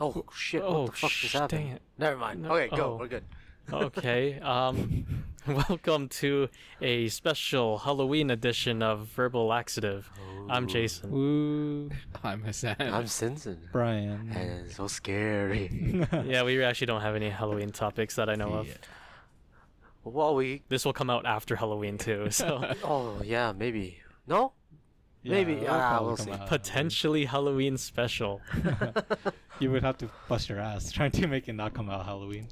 Oh shit! Oh, What the fuck just dang happened? it. Never mind. No, Okay, go. oh. We're good. Okay. Welcome to a special Halloween edition of Verbal Laxative. I'm Jason. Ooh, I'm Hassan. I'm Simpson. Brian. And it's so scary. Yeah, we actually don't have any Halloween topics that I know of. Well, we. This will come out after Halloween too, so Oh yeah, maybe. No. Maybe. it'll Ah, probably we'll come see. out. potentially Halloween special. You would have to bust your ass trying to make it not come out Halloween.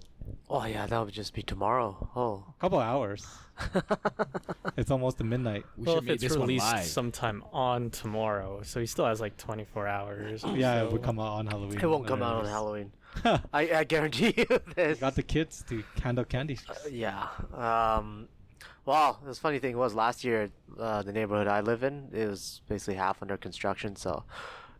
Oh yeah, that would just be tomorrow. Oh. A couple hours. It's almost to midnight. We Well, should if make it's this one released live. sometime on tomorrow, so he still has like 24 hours. Yeah, so- it would come out on Halloween. It won't come out on Halloween. I guarantee you this. Got the kids to hand out candy. Yeah. Well, the funny thing was last year, the neighborhood I live in, it was basically half under construction, so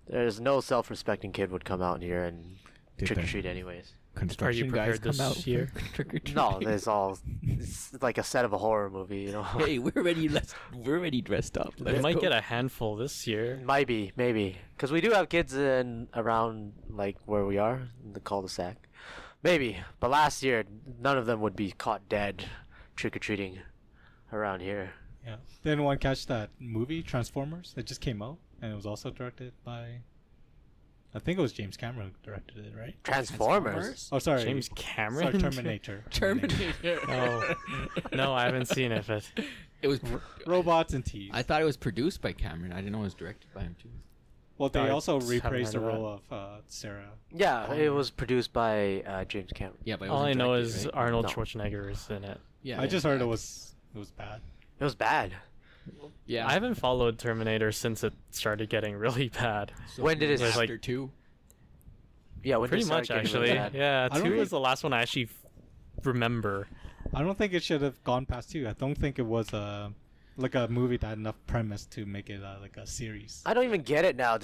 there's no self-respecting kid would come out here and Did trick or the treat anyways. Construction guys prepared come this out year? for trick or treat. No, it's like a set of a horror movie, you know. Hey, we're already dressed up. They might get a handful this year. Maybe, because we do have kids in around like where we are in the cul-de-sac. Maybe, but last year none of them would be caught dead trick or treating around here. Yeah. Did anyone catch that movie, Transformers? It just came out, and it was also directed by... I think it was James Cameron who directed it, right? Transformers. Oh, sorry. James Cameron? Sorry, Terminator. Terminator. Oh. No, I haven't seen it. But It was. Robots and T's. I thought it was produced by Cameron. I didn't know it was directed by him too. Well, they I also just haven't reprised the heard of role of Sarah. Yeah, it was produced by James Cameron. Yeah, but it all I wasn't know directed, is right? Arnold No. Schwarzenegger is in it. Yeah, I just heard it was bad. It was bad. Yeah, I haven't followed Terminator since it started getting really bad. So When did it was after like- two? Yeah, when Pretty it started much, getting actually. really bad. Yeah, I don't 2 was think- the last one I actually remember. I don't think it should have gone past 2. I don't think it was like a movie that had enough premise to make it like a series. I don't even get it now.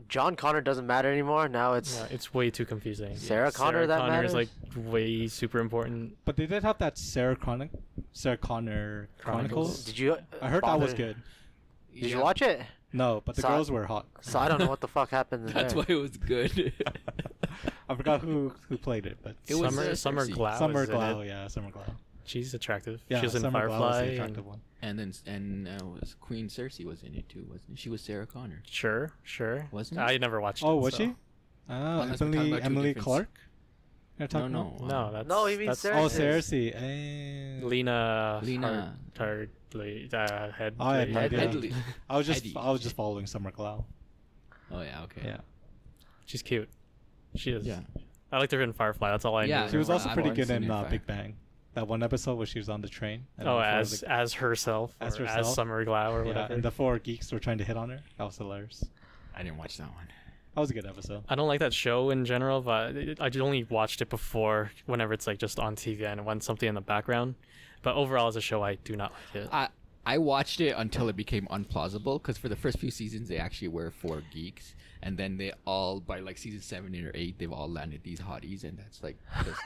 John Connor doesn't matter anymore. Now it's Yeah, it's way too confusing. Sarah Connor that Connor is matters? like way super important. But they did have that Sarah Connor Chronicles. Did you? I heard that was bother- good. Did you watch it? No, but the So- girls were hot. So I don't know what the fuck happened. That's there. why it was good. I forgot who played it, but It was, Summer Cersei. Glau. Summer is in Glau. it. Yeah, Summer Glau. She's attractive. Yeah, she was in Summer Glau was Firefly. the attractive and- one. and was Queen Cersei was in it too, wasn't it? She was Sarah Connor. Sure. Wasn't it? I never watched it. Oh, was so- she? Oh, Unless we're talking about two Emily different- Clark. You're talking No, about? No, that's No, he means that's Cersei. Oh, Cersei. Eh. Lena. Lena. Headley. Oh, I had no idea. Headley. I was Heady. just following Summer Glau. Oh yeah, okay. Yeah. She's cute. She is. Yeah. I liked her in Firefly. That's all I Yeah, knew. She was also I've pretty already good seen in her in Big Bang. That one episode where she was on the train. and Oh, before as the- as herself, As or herself? as Summer Glau, or yeah, whatever. and the 4 geeks were trying to hit on her. That was hilarious. I didn't watch that one. That was a good episode. I don't like that show in general, but I just only watched it before whenever it's like just on TV and when something in the background. But overall, as a show, I do not like it. I watched it until it became unplausible because for the first few seasons they actually were 4 geeks, and then they all by like season 7 or 8 they've all landed these hotties, and that's like just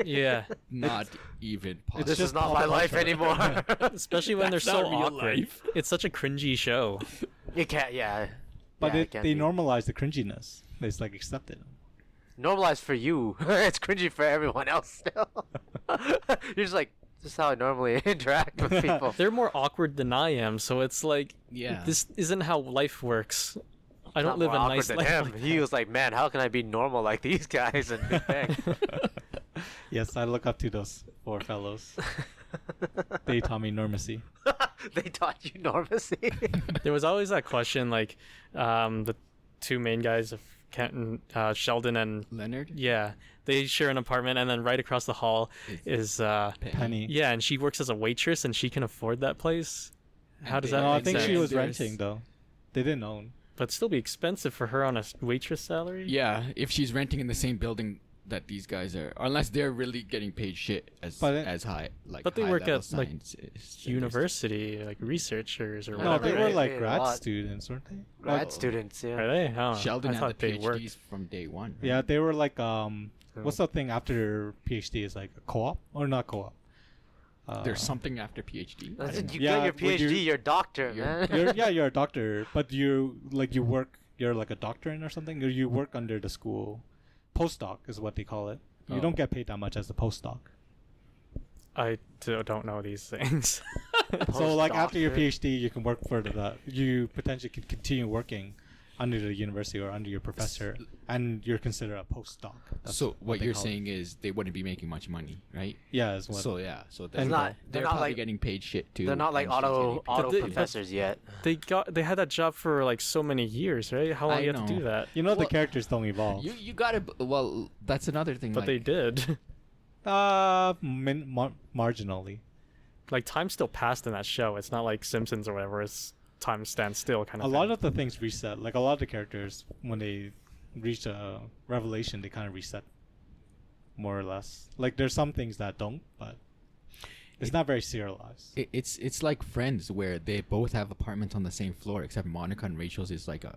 Yeah, not even possible. This is just not my pop life culture. anymore. especially when they're That's so not real awkward. life. It's such a cringy show. You can't. Yeah. But Yeah, it can they be. normalized the cringiness. They just like accepted it. Normalized for you. It's cringy for everyone else still. You're just like, this is how I normally interact with people. They're more awkward than I am, so it's like, Yeah. this isn't how life works. I don't Not live more a awkward nice than life. him. like He that. was like, man, how can I be normal like these guys in Big Bang? Yes, I look up to those 4 fellows. They taught me normacy. They taught you normacy. There was always that question, like, the 2 main guys of Kenton, Sheldon and Leonard. yeah, they share an apartment, and then right across the hall is Penny. yeah, and she works as a waitress, and she can afford that place. How does that No, I make think sense? she was There's- renting though. They didn't own. But still be expensive for her on a waitress salary. Yeah, if she's renting in the same building that these guys are, unless they're really getting paid shit as But high, like. But they high work level at, like, scientists. university, like researchers or No, No, whatever. they right? were like They grad lot. students, weren't they? Grad Like- students, yeah. Are they? Oh, Sheldon I had thought the they worked. PhDs from day one. Yeah, they were like what's the thing after PhD is like a co-op or not co-op? There's something after PhD. That's it, you Yeah, got your when PhD, you- you're a doctor, man. you're a doctor, but you work. You're like a doctorate or something, or you work under the school postdoc is what they call it. You Oh. don't get paid that much as a postdoc. I don't know these things. So like after your Postdoctorate. PhD, you can work for you potentially can continue working under the university or under your professor, and you're considered a postdoc. That's So what they you're call it. saying is they wouldn't be making much money, right? Yeah, is what. So yeah, so They're they're not- they're they're not probably like- getting paid shit too. They're not like and she's getting auto But they- professors yet. They had that job for like so many years, right? How long I do you have to do know. that? You know the Well, characters don't evolve. You gotta. Well, that's another thing. But they like, did. Marginally. Like time still passed in that show. It's not like Simpsons or whatever. It's time stands still kind A of. lot of the things reset. Like a lot of the characters, when they reach a revelation, they kind of reset, more or less. Like there's some things that don't, but it's not very serialized. It's like Friends where they both have apartments on the same floor, except Monica and Rachel's is like a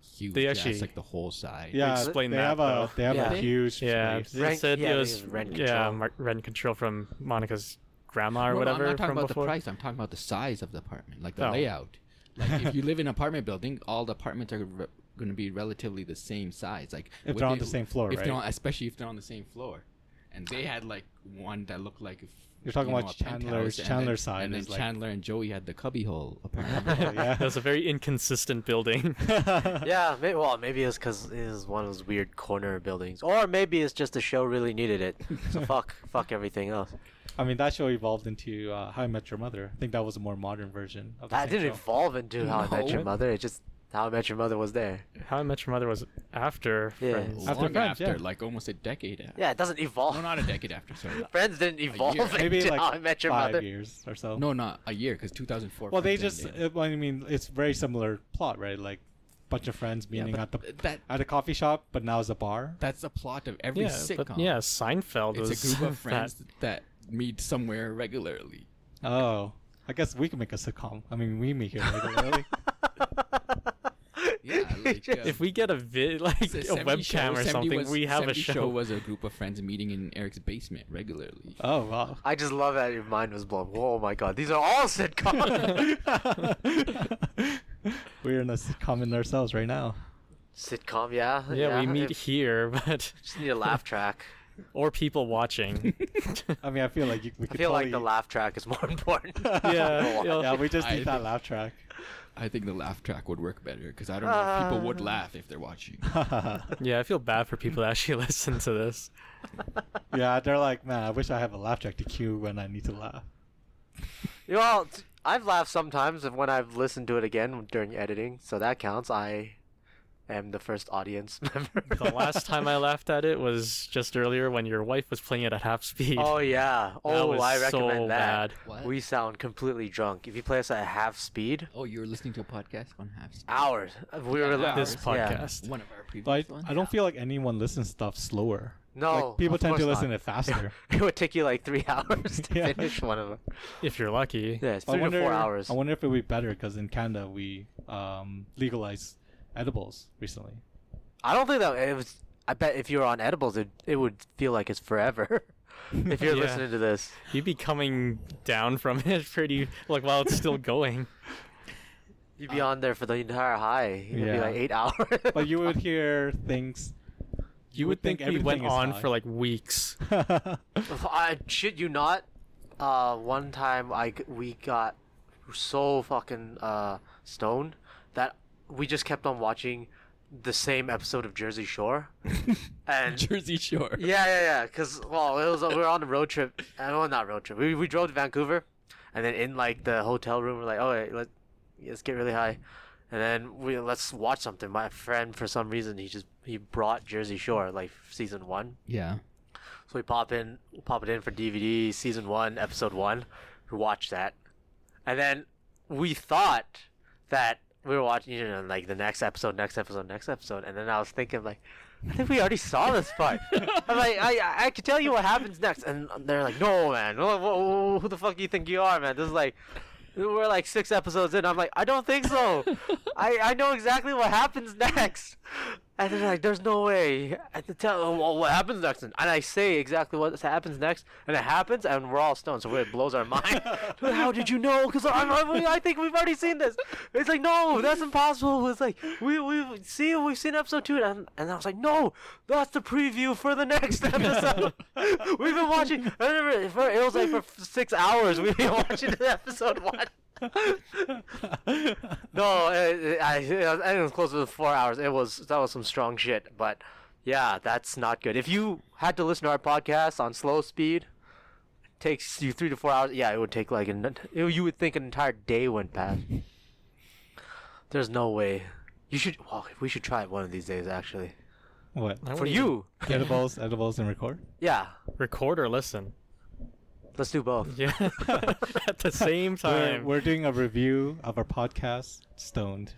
huge. They ass, actually- like the whole side. Yeah, explain they that, have though. a they have Yeah. a huge Yeah, space. they Rent- said yeah, I it think was it's rent yeah control. rent control from Monica's grandma or No, whatever I'm not talking from about before. the price. I'm talking about the size of the apartment, like the Oh. layout. Like if you live in an apartment building, all the apartments are going to be relatively the same size. Like If would they're on they- the same floor, if right? they're on, especially if they're on the same floor, and they had like one that looked like. You're talking you about know, a penthouse, Chandler's side and then is like- Chandler and Joey had the cubbyhole apartment. Yeah. That's a very inconsistent building. Yeah, maybe it's because it is one of those weird corner buildings, or maybe it's just the show really needed it. So fuck everything else. I mean, that show evolved into How I Met Your Mother. I think that was a more modern version of the That same didn't show. evolve into How I Met Your No. Mother. It just How I Met Your Mother was there. How I Met Your Mother was after Yeah. Friends. After Long Friends, after, yeah. like almost a decade after. Yeah, it doesn't evolve. No, not a decade after. Sorry. Friends didn't evolve year. Maybe into like How I Met Your 5 Mother. years or so. No, not a year, because 2004. Well, they Friends just. ended. I mean, it's very similar plot, right? Like, bunch of friends Yeah, meeting but at the that at a coffee shop, but now it's a bar. that's the plot of every Yeah, sitcom. but yeah, Seinfeld It's was a group of that- friends that meet somewhere regularly. Oh, I guess we can make a sitcom. I mean, we make it regularly. Yeah, like If we get a like a 70 webcam or 70 something, was- we have a 70 show. was a group of friends meeting in Eric's basement regularly. Oh wow. I just love that your mind was blown. Oh my god, these are all sitcoms. We're in a sitcom in ourselves right now. Sitcom, yeah. Yeah, we meet if- here, but Just need a laugh track. or people watching. I mean, I feel like we I could feel like totally... the laugh track is more important. Yeah, Yeah, we just I need that think- laugh track. I think the laugh track would work better because I don't know if people would laugh if they're watching. Yeah, I feel bad for people that actually listen to this. Yeah, they're like, man, I wish I have a laugh track to cue when I need to laugh. Well, I've laughed sometimes when I've listened to it again during editing, so that counts. I am the first audience member. The last time I laughed at it was just earlier when your wife was playing it at half speed. Oh yeah. That Oh, was I so recommend that. bad. What? We sound completely drunk. If you play us at half speed, Oh, you were listening to a podcast on half speed. hours. We were Yeah, This hours. yeah. podcast. One of our previous But ones. I don't feel like anyone listens to stuff slower. No, Like, people of tend to course listen not. it faster. It would take you like 3 hours to Yeah. finish one of them. If you're lucky. Yeah, it's I 3 to wonder, 4 hours. I wonder if it would be better because in Canada we legalized edibles recently. I don't think that it was. I bet if you were on edibles, it would feel like it's forever. If you're Yeah. listening to this, You'd be coming down from it pretty like while it's still going. you'd be on there for the entire high. It'd be Yeah. like 8 hours. But you would hear things. You would think we everything went is on high. for like weeks. I shit you not. One time we got so fucking stoned that we just kept on watching the same episode of Jersey Shore, and Jersey Shore. yeah. Cause well, it was we were on a road trip. Well, not road trip. We drove to Vancouver, and then in like the hotel room, we're like, oh wait, let's get really high, and then let's watch something. My friend, for some reason, he brought Jersey Shore like season 1. Yeah. So we pop it in for DVD, season 1, episode 1. We watch that, and then we thought that we were watching, like the next episode, and then I was thinking like, I think we already saw this part. I'm like, I could tell you what happens next, and they're like, no man, who the fuck do you think you are, man? This is like, we're like 6 episodes in. I'm like, I don't think so. I know exactly what happens next. And they're like, there's no way. I to tell them, well, what happens next? And I say exactly what happens next, and it happens, and we're all stoned, so it blows our mind. Dude, how did you know? Because I think we've already seen this. It's like, no, that's impossible. It's like, we've seen episode 2, and I was like, no, that's the preview for the next episode. We've been watching, I remember, it was like for 6 hours, we've been watching episode 1. No, I think it was closer to 4 hours. That was some strong shit. But yeah, that's not good. If you had to listen to our podcast on slow speed, it takes you 3 to 4 hours. Yeah, it would take you would think an entire day went past. There's no way. We should try it one of these days. Actually, What? for you. Edibles and record? Yeah, Record or listen? let's do both. Yeah. At the same time. We're doing a review of our podcast, Stoned.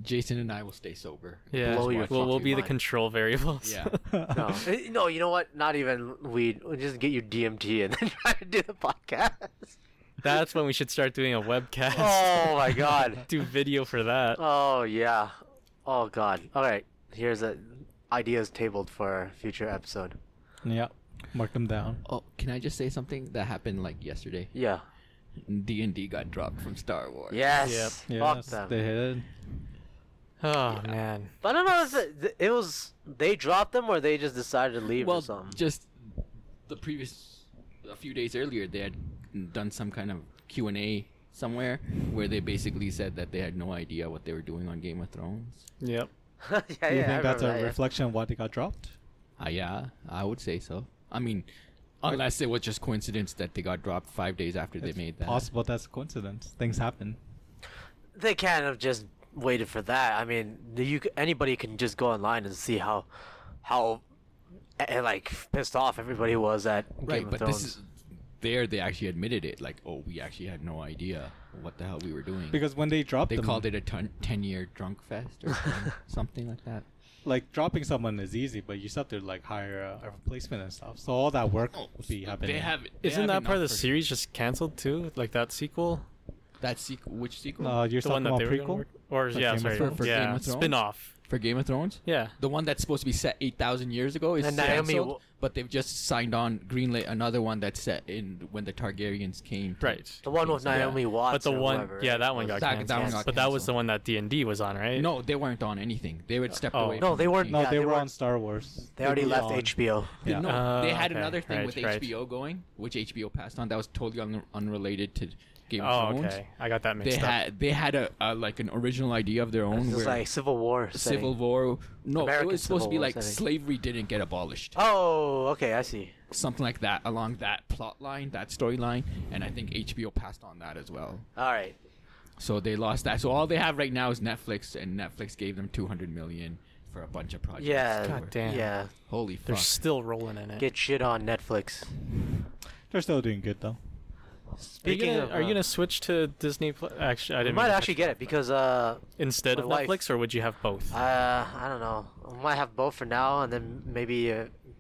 Jason and I will stay sober. Yeah, Blow your we'll be the mind. control variables. Yeah. No, no, you know what? Not even weed. We'll just get you DMT and then try to do the podcast. That's when we should start doing a webcast. Oh my god. Do video for that. Oh yeah. Oh god. All right. Here's ideas tabled for a future episode. Yeah. Mark them down. Oh, can I just say something that happened like yesterday? Yeah. D&D got dropped from Star Wars. Yes. Yep. Fuck Yes, them. they hit. Oh man. But I don't know if it was they dropped them or they just decided to leave Well, or something. just a few days earlier, they had done some kind of Q&A somewhere where they basically said that they had no idea what they were doing on Game of Thrones. Yep. Yeah, Do you I think that's remember a that, yeah. reflection of why they got dropped? Yeah, I would say so. I mean, unless it was just coincidence that they got dropped 5 days after they made that. Possible that's a coincidence. Things happen. They can't have just waited for that. I mean, anybody can just go online and see how like pissed off everybody was at Right, Game of but Thrones. this is they actually admitted it. Like, oh, we actually had no idea what the hell we were doing. Because when they dropped they them, called it a 10-year drunk fest or something like that. like dropping someone is easy, but you still have to like hire a replacement and stuff. So all that work would be happening. They have. Isn't that part of the series just canceled too? Like that sequel? That sequel? Which sequel? You're The one talking that about they were gonna prequel? work? Or For yeah, Game of sorry. Thrones? For Yeah, Game of Thrones? spin-off. For Game of Thrones? Yeah. The one that's supposed to be set 8,000 years ago is And Naomi canceled, but they've just signed on greenlit another one that's set in when the Targaryens came. Right. the one with Yeah. Naomi Watts. But the or one, whoever, yeah, right? that one got That canceled. one got But that was the canceled. one that D&D was on, right? No, they weren't on anything. They would step Oh. away. No, from they weren't. No, Yeah, they they were weren't- on Star Wars. They already were left on- HBO. Yeah. No, they had okay, another thing with right. HBO going, which HBO passed on. That was totally unrelated to Game of Oh, Thrones. okay. I got that mixed up. They had a like an original idea of their own. It was where like Civil War. Civil setting. War. No, American it was supposed to be Civil War like setting. slavery didn't get abolished. Oh, okay, I see. Something like that along that plot line, that storyline, and I think HBO passed on that as well. All right. So they lost that. So all they have right now is Netflix, and Netflix gave them $200 million for a bunch of projects. Yeah. God damn. Yeah. Holy fuck. They're still rolling in it. Get shit on Netflix. They're still doing good though. Speaking of, are you gonna switch to Disney Plus? Actually, I we didn't. might mean to actually cut get you it because instead my of wife- Netflix, or would you have both? I don't know. We might have both for now, and then maybe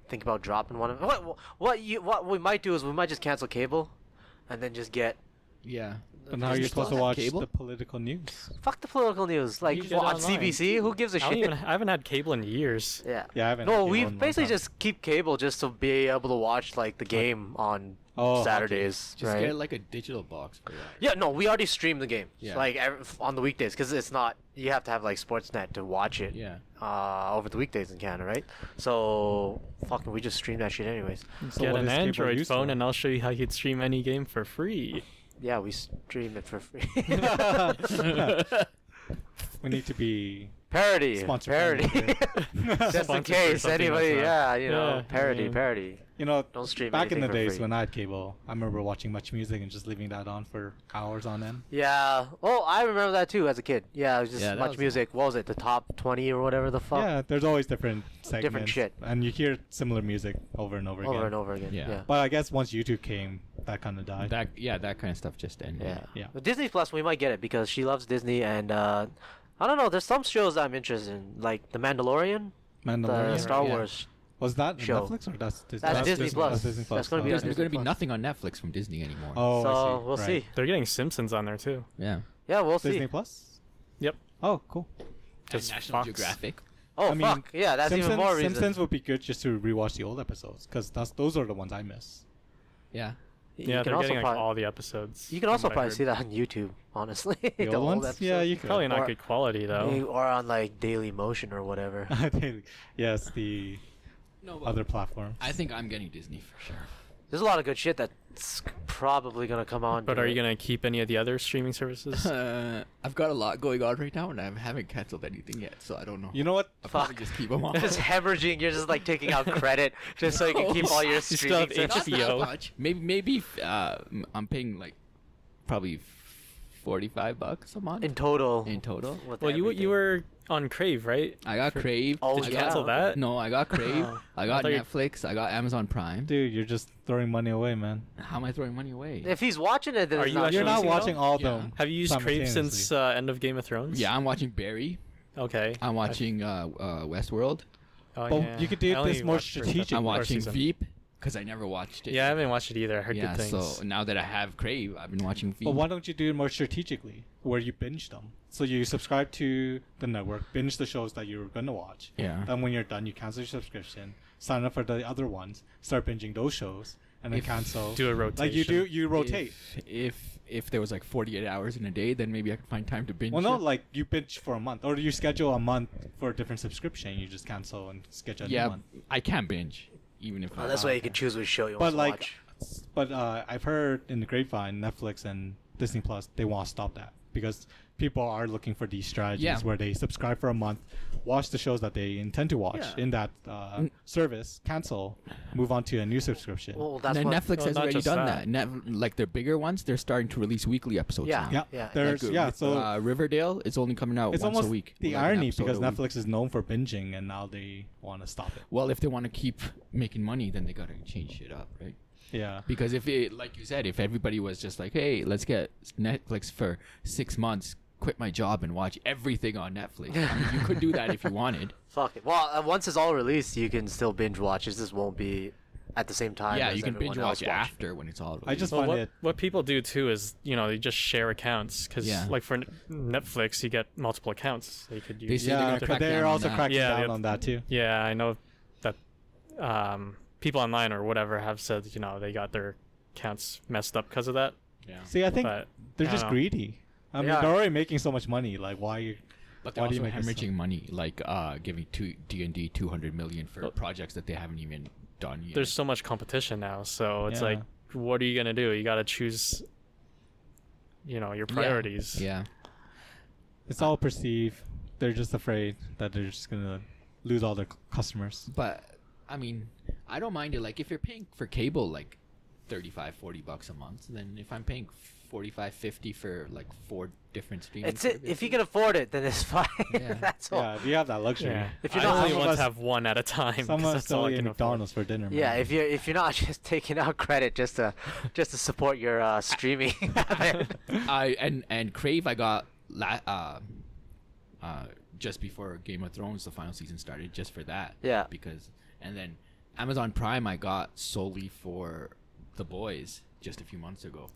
think about dropping one of them. What we might do is we might just cancel cable, and then just get Yeah. But now you're Disney supposed to Plus watch cable? the political news. fuck the political news. Like You get on online. CBC, who gives a I shit? haven't had cable in years. Yeah. Yeah, I haven't. No, had we cable in a long basically time. just keep cable just to be able to watch like the game on Oh, Saturdays, Just right? get like a digital box for that. Yeah, no, we already stream the game. Yeah. Like on the weekdays, because it's not. You have to have like Sportsnet to watch it. Yeah. Over the weekdays in Canada, right? So fucking, we just stream that shit anyways. So Get what an is cable Android used phone, for? and I'll show you how you'd stream any game for free. Yeah, we stream it for free. We need to be Parody, Sponsor parody. friendly, Just in Sponsored for case something anybody, that's yeah, not- you know, Yeah, parody, yeah. parody. You know, Don't stream back in anything the for days free. when I had cable, I remember watching much music and just leaving that on for hours on end. Yeah. Oh, I remember that too as a kid. Yeah, it was just Yeah, that much was- music. What was it? The top 20 or whatever the fuck. Yeah, there's always different segments. shit. And you hear similar music over and over again. Over and over again. Yeah. Yeah. But I guess once YouTube came, that kind of died. That kind of stuff just ended. Yeah. Yeah. But Disney Plus, we might get it because she loves Disney, and I don't know. There's some shows that I'm interested in, like The Mandalorian, Mandalorian. the Star yeah. Wars. Was that show. Netflix or that's Disney? That's Disney Plus. That's Disney Plus. That's gonna be There's on going to be Plus. nothing on Netflix from Disney anymore. Oh, So I see. we'll Right. see. They're getting Simpsons on there too. Yeah. Yeah, we'll Disney see. Plus? Yep. Oh, cool. Just National Fox. Geographic. Oh I mean, fuck! Yeah, that's Simpsons, even more reason. Simpsons would be good just to rewatch the old episodes because those are the ones I miss. Yeah. You Yeah, can they're also getting like probably- all the episodes. You can from also what I probably heard. see that on YouTube, honestly. The old ones? Yeah, you could. Probably not Or- good quality though. Or on like Daily Motion or whatever. Yes, the No, other platforms. I think I'm getting Disney for sure. There's a lot of good shit that's probably gonna come on. But to are you it. gonna keep any of the other streaming services? I've got a lot going on right now, and I haven't canceled anything yet, so I don't know. You know what? I'll probably Fuck. just keep them on. Just hemorrhaging. You're just like taking out credit just so you can keep all your You still have streaming. HBO. services. Not that much. Maybe I'm paying like probably $45 a month In total. in total. with Well, you everything. were on Crave, right? I got Crave. Oh, Did I you yeah. cancel that? No, I got Crave. Oh. I I got thought you- Netflix. I got Amazon Prime. Dude, you're just throwing money away, man. How am I throwing money away? If he's watching it, then Are it's you not actually You're not using it watching all of Yeah. them. Have you used Crave since simultaneously. end of Game of Thrones? Yeah, I'm watching Barry. Okay. I'm watching Westworld. Oh, But yeah. you could do I it only this more watched the first strategic. I'm Or watching season. Veep because I never watched it. Yeah, I haven't watched it either. I heard Yeah, good things. so now that I have Crave, I've been watching Veep. But why don't you do it more strategically, where you binge them? So you subscribe to the network, binge the shows that you're gonna watch. Yeah. Then when you're done, you cancel your subscription, sign up for the other ones, start binging those shows, and then If- cancel. Do a rotation. Like you rotate. If there was like 48 hours in a day, then maybe I could find time to binge. Well, no, it. like you binge for a month, or you schedule a month for a different subscription. You just cancel and schedule a yeah, new one. I can't binge even if. Oh, that's why you can choose which show you But want to like, watch. but I've heard in the grapevine, Netflix and Disney Plus, they want to stop that because people are looking for these strategies Yeah. where they subscribe for a month, watch the shows that they intend to watch Yeah. in that service, cancel, move on to a new subscription. Well, that's Then what. Netflix Well, has not already just done that. that. like their bigger ones, they're starting to release weekly episodes. Yeah. now. yeah, Yeah. there's Like, yeah. So Riverdale is only coming out it's once almost a week. the like an irony episode because a week. Netflix is known for binging, and now they want to stop it. Well, if they want to keep making money, then they gotta change shit up, right? Yeah. Because if it, like you said, if everybody was just like, hey, let's get Netflix for 6 months, quit my job and watch everything on Netflix. I mean, you could do that if you wanted. Fuck it. Well, once it's all released, you can still binge watch. It just won't be at the same time. Yeah, as you can binge everyone watch else watch. after when it's all released. I just Well, find what, it. what people do too is, they just share accounts. Because, Yeah. like, for Netflix, you get multiple accounts they could They use. say they're Yeah, gonna crack they're down on also that. cracking Yeah, down they- on that too. Yeah, I know that people online or whatever have said, they got their accounts messed up because of that. Yeah. See, I think But they're I just don't know. greedy. I mean, Yeah. they're already making so much money. Like, why? But they're Why do you also make this hemorrhaging money, like giving D&D 200 million for Well- projects that they haven't even done yet. There's so much competition now, so it's Yeah. like, what are you gonna do? You gotta choose, your priorities. Yeah. It's all perceived. They're just afraid that they're just gonna lose all their customers. But I mean, I don't mind it. Like if you're paying for cable like $35-$40 a month, then if I'm paying 45-50 for like 4 different streaming It's it. If services- you can afford it, then it's fine. Yeah. That's all. Yeah, if you have that luxury. Yeah. If you're I not- only some of want us- to have one at a time. 'cause Someone's that's still all I eating can afford. McDonald's for dinner. Yeah, man. if you're not just taking out credit just to support your streaming habit. and Crave I got just before Game of Thrones the final season started, just for that. Yeah. Because and then Amazon Prime I got solely for The Boys just a few months ago.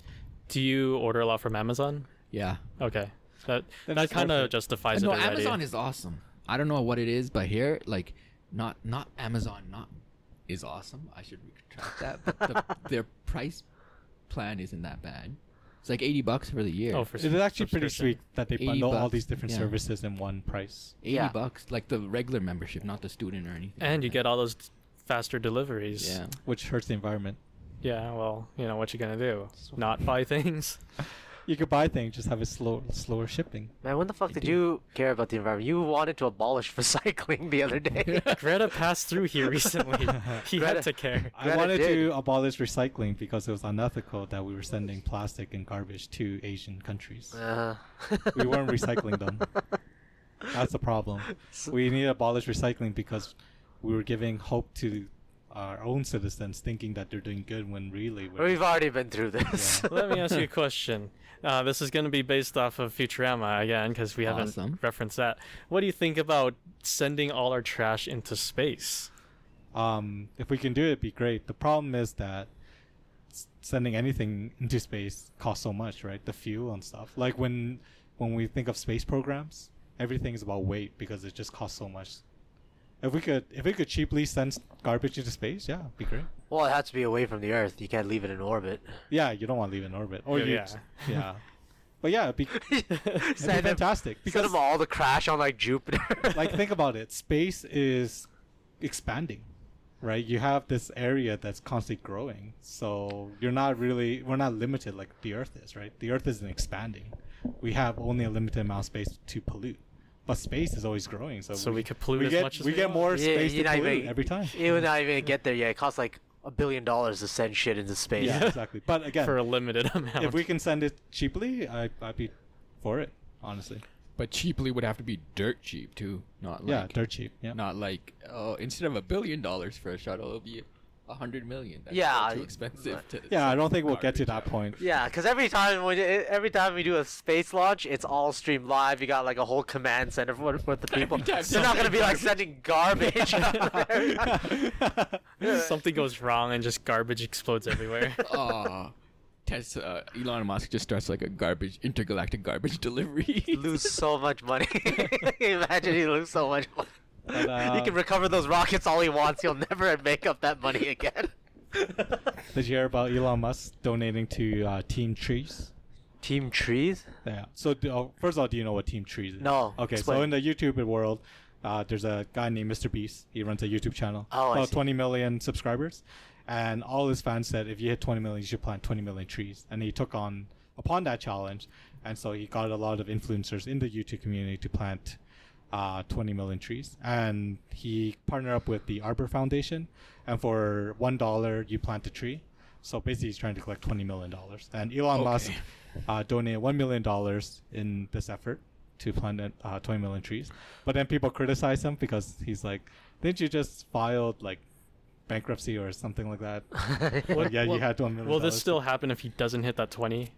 Do you order a lot from Amazon? Yeah. Okay, that Then that it's kind worth of it. justifies No, it already. Amazon is awesome. I don't know what it is, but here, like, not Amazon, is awesome. I should retract that. But their price plan isn't that bad. It's like $80 for the year. Oh, for It is actually pretty subscription. sweet that they 80 bundle all bucks, these different yeah. services in one price. $80, Yeah. like the regular membership, not the student or anything. And you like get all those faster deliveries. that. Yeah. Which hurts the environment. Yeah, well, what you gonna do? Not buy things? You could buy things, just have it slower shipping. Man, when the fuck did you care about the environment? You wanted to abolish recycling the other day. Greta passed through here recently. He Greta- had to care. I Greta wanted did. to abolish recycling because it was unethical that we were sending plastic and garbage to Asian countries. We weren't recycling them. That's the problem. We need to abolish recycling because we were giving hope to our own citizens, thinking that they're doing good when really We've already been through this. Yeah. Let me ask you a question. This is going to be based off of Futurama again, because we haven't Awesome. referenced that. What do you think about sending all our trash into space? If we can do it, it'd be great. The problem is that sending anything into space costs so much, right? The fuel and stuff. Like when we think of space programs, everything is about weight because it just costs so much If we could cheaply send garbage into space, yeah, it'd be great. Well, it has to be away from the Earth. You can't leave it in orbit. Yeah, you don't want to leave it in orbit. Or Yeah. yeah. But yeah, it'd be fantastic. Send them all to crash on like Jupiter. Like, think about it. Space is expanding, right? You have this area that's constantly growing. So we're not limited like the Earth is, right? The Earth isn't expanding. We have only a limited amount of space to pollute. But space is always growing. So we could pollute as much as we get want. more space you're to not pollute even- every time. You would not even get there yet. It costs like $1 billion to send shit into space. Yeah, exactly. But again, for a limited amount. if we can send it cheaply, I'd be for it, honestly. But cheaply would have to be dirt cheap too, not Yeah, like dirt cheap. Yeah. not like instead of $1 billion for a shuttle, it'll be $100 million. That's Yeah, still too expensive. To Yeah, I don't think we'll get garbage to that out. point. Yeah, because every time we do a space launch, it's all streamed live. You got like a whole command center for the people. time They're not gonna be like sending garbage. Something goes wrong and just garbage explodes everywhere. Elon Musk just starts like a intergalactic garbage delivery. Lose so much money. Imagine he lose so much money. But, He can recover those rockets all he wants. He'll never make up that money again. Did you hear about Elon Musk donating to Team Trees? Team Trees? Yeah. So first of all, do you know what Team Trees is? No, Okay, explain. so in the YouTube world, there's a guy named Mr. Beast. He runs a YouTube channel. Oh, I about see. 20 million subscribers. And all his fans said, if you hit 20 million, you should plant 20 million trees. And he took upon that challenge. And so he got a lot of influencers in the YouTube community to plant 20 million trees. And he partnered up with the Arbor Foundation. And for $1, you plant a tree. So basically, he's trying to collect $20 million. And Elon Musk donated $1 million in this effort to plant 20 million trees. But then people criticize him because he's like, didn't you just file like bankruptcy or something like that? But yeah, you had $1 million. Will this still happen if he doesn't hit that 20?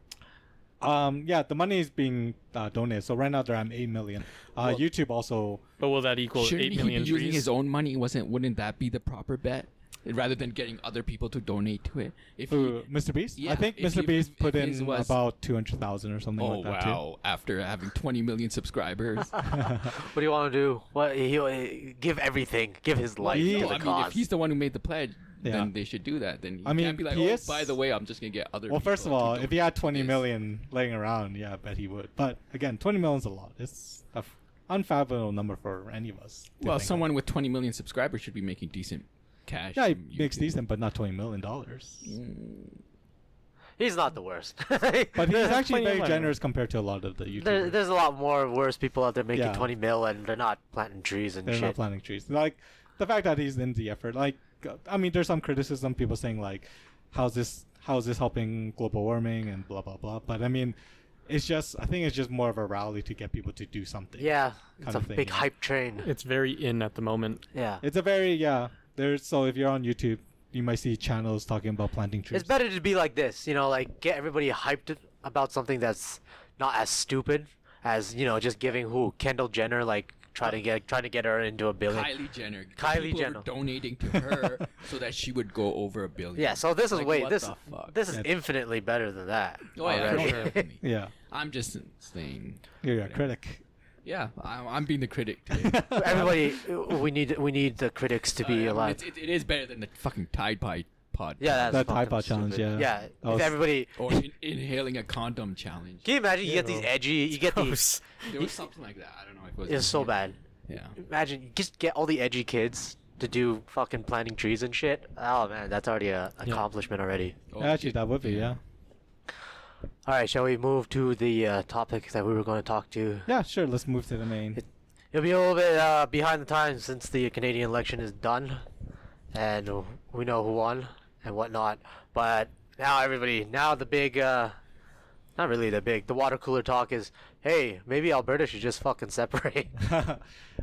Yeah, the money is being donated. So right now they're at 8 million. YouTube also. But will that equal Shouldn't 8 million he be using trees? his own money? Wouldn't that be the proper bet? Rather than getting other people to donate to it. If he, Mr. Beast? Yeah, I think if Mr. he- Beast put if his in was- about 200,000 or something oh like that wow! After having 20 million subscribers, What do you want to do? What he'll give everything, give his life He- to I the mean, cause. if he's the one who made the pledge, Yeah. then they should do that. Then he I mean, can't be like, he oh, is- by the way, I'm just gonna get other. Well, first of people all, to if he had donate 20 this." million laying around, yeah, I bet he would. But again, 20 million is a lot. It's an unfathomable number for any of us. to Well, think someone with 20 million subscribers should be making decent cash. of. Yeah, he from makes YouTube. decent, but not $20 million. He's not the worst. But he's Plenty actually of very money. generous compared to a lot of the YouTubers. There's a lot more worse people out there making Yeah. 20 mil and they're not planting trees and They're shit. not planting trees. Like the fact that he's in the effort. Like, I mean, there's some criticism. People saying like, how's this helping global warming and blah blah blah. But I mean, it's just I think it's just more of a rally to get people to do something. Yeah, it's kind a of thing, big yeah. hype train. It's very in at the moment. Yeah. It's a very so if you're on YouTube, you might see channels talking about planting trees. It's better to be like this, like get everybody hyped about something that's not as stupid as, just giving Kendall Jenner, like trying to get her into $1 billion. Kylie Jenner. Kylie People Jenner. were donating to her so that she would go over $1 billion. Yeah, so this is Like, way what this the fuck? this is Yeah. infinitely better than that. Oh yeah, already. sure. definitely. Yeah, I'm just saying. you're a critic. Yeah, I'm being the critic today. Everybody, we need the critics to be alive. It is better than the fucking Tide Pod. Yeah, that's That fucking Tide Pod challenge, stupid. yeah. Yeah, That was- if everybody. Or inhaling a condom challenge. Can you imagine? You get these Ew. edgy. You get these. Gross. There was something like that. I don't know if it was. It's so inhaling. bad. Yeah. Imagine you just get all the edgy kids to do fucking planting trees and shit. Oh man, that's already a accomplishment already. Oh, Actually, that would be yeah. All right, shall we move to the topic that we were going to talk to? Yeah, sure. Let's move to the main. It'll be a little bit behind the times since the Canadian election is done, and we know who won and whatnot. But now the big, not really the big, the water cooler talk is, hey, maybe Alberta should just fucking separate.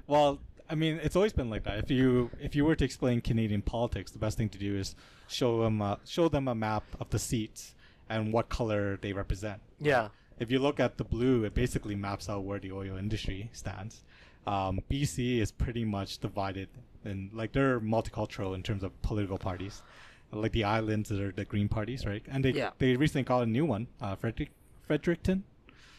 Well, I mean, it's always been like that. If you were to explain Canadian politics, the best thing to do is show them a map of the seats and what color they represent. Yeah. If you look at the blue, it basically maps out where the oil industry stands. BC is pretty much divided, and like they're multicultural in terms of political parties. Like the islands are the green parties, right? And they recently got a new one, Fredericton.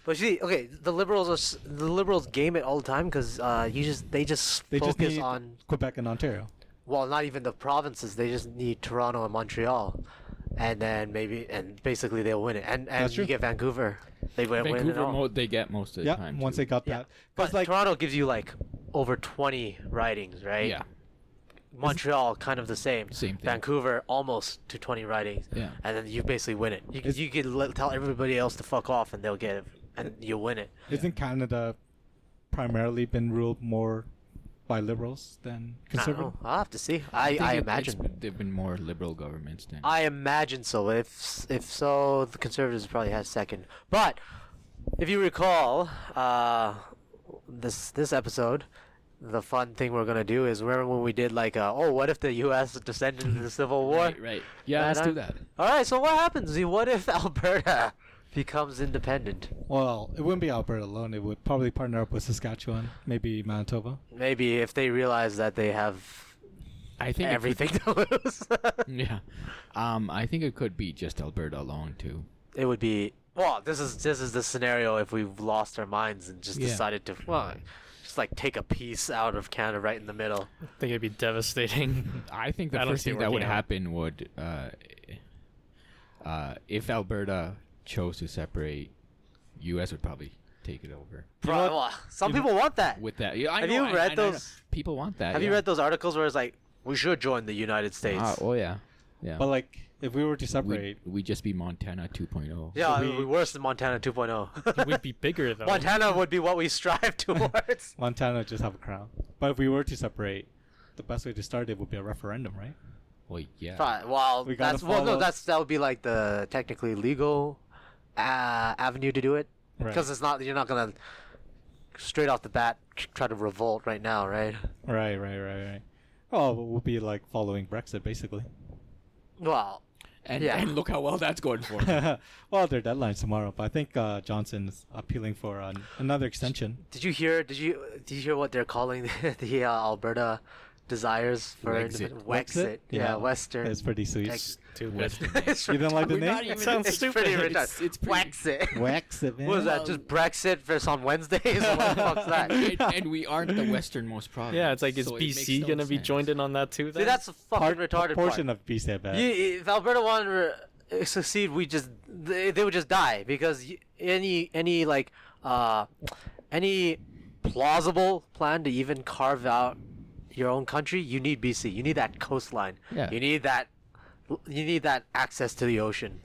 But see, okay, the liberals game it all the time because they just They just focus need on, Quebec and Ontario. well, not even the provinces. They just need Toronto and Montreal, and then basically they'll win it. And That's true. you get Vancouver, they win it Vancouver, all. they get most of the Yeah, time. once too. they got Yeah, that. but Because like Toronto gives you like over 20 ridings, right? Yeah, Montreal kind of the same. same thing. Vancouver almost to 20 ridings. Yeah. And then you basically win it. Is- You can tell everybody else to fuck off, and they'll get it, and you'll win it. isn't Canada primarily been ruled more by liberals than I don't conservative? know. I'll have to see. think I it's imagine. they've been more liberal governments than. I imagine so. If so, the Conservatives probably has second. But if you recall, this episode, the fun thing we're gonna do is remember when we did like, what if the U.S. descended into the Civil War? Right. Yeah, let's do that. All right. So what happens? What if Alberta becomes independent? Well, it wouldn't be Alberta alone. It would probably partner up with Saskatchewan, maybe Manitoba. Maybe if they realize that they have I think everything to lose. Yeah. I think it could be just Alberta alone too. It would be, well, this is the scenario if we've lost our minds and just Yeah. decided to, well, just like take a piece out of Canada right in the middle. I think it'd be devastating. I think the I don't first see it thing that would working out. happen would, if Alberta chose to separate, U.S. would probably take it over. Well, some people want that. With that, yeah, I Have know, you I- read I know. those? People want that. Have you yeah. read those articles where it's like, we should join the United States? Oh yeah, yeah. But like, if we were to separate, we just be Montana 2.0. Yeah, so it would be worse than Montana 2.0. We'd be bigger though. Montana would be what we strive towards. Montana would just have a crown. But if we were to separate, the best way to start it would be a referendum, right? Well, yeah. Fine. Well, We gotta follow- that would be like the technically legal avenue to do it, Right. because you're not gonna straight off the bat try to revolt right now, right? Right. Oh, it would be like following Brexit, basically. Well, And, yeah. and look how well that's going for them. Well, their deadline's tomorrow, but I think Johnson's appealing for another extension. did you hear what they're calling the Alberta desires for Wexit. Wexit? Yeah, Western. It's pretty sweet. Ex- Stupid. It's You don't like the We're name? not even- Sounds it's stupid. pretty It's- it's pretty- Wexit. Wexit, man. What is that? Just Brexit versus on Wednesdays? What the fuck's that? and we aren't the westernmost province. Yeah, it's like, is so it makes BC no gonna be sense. joined in on that too? See, Then? that's a fucking retarded portion part. of BC, I bet. If Alberta wanted to succeed, they would just die, because any plausible plan to even carve out your own country, you need BC. You need that coastline. Yeah. You need that access to the ocean.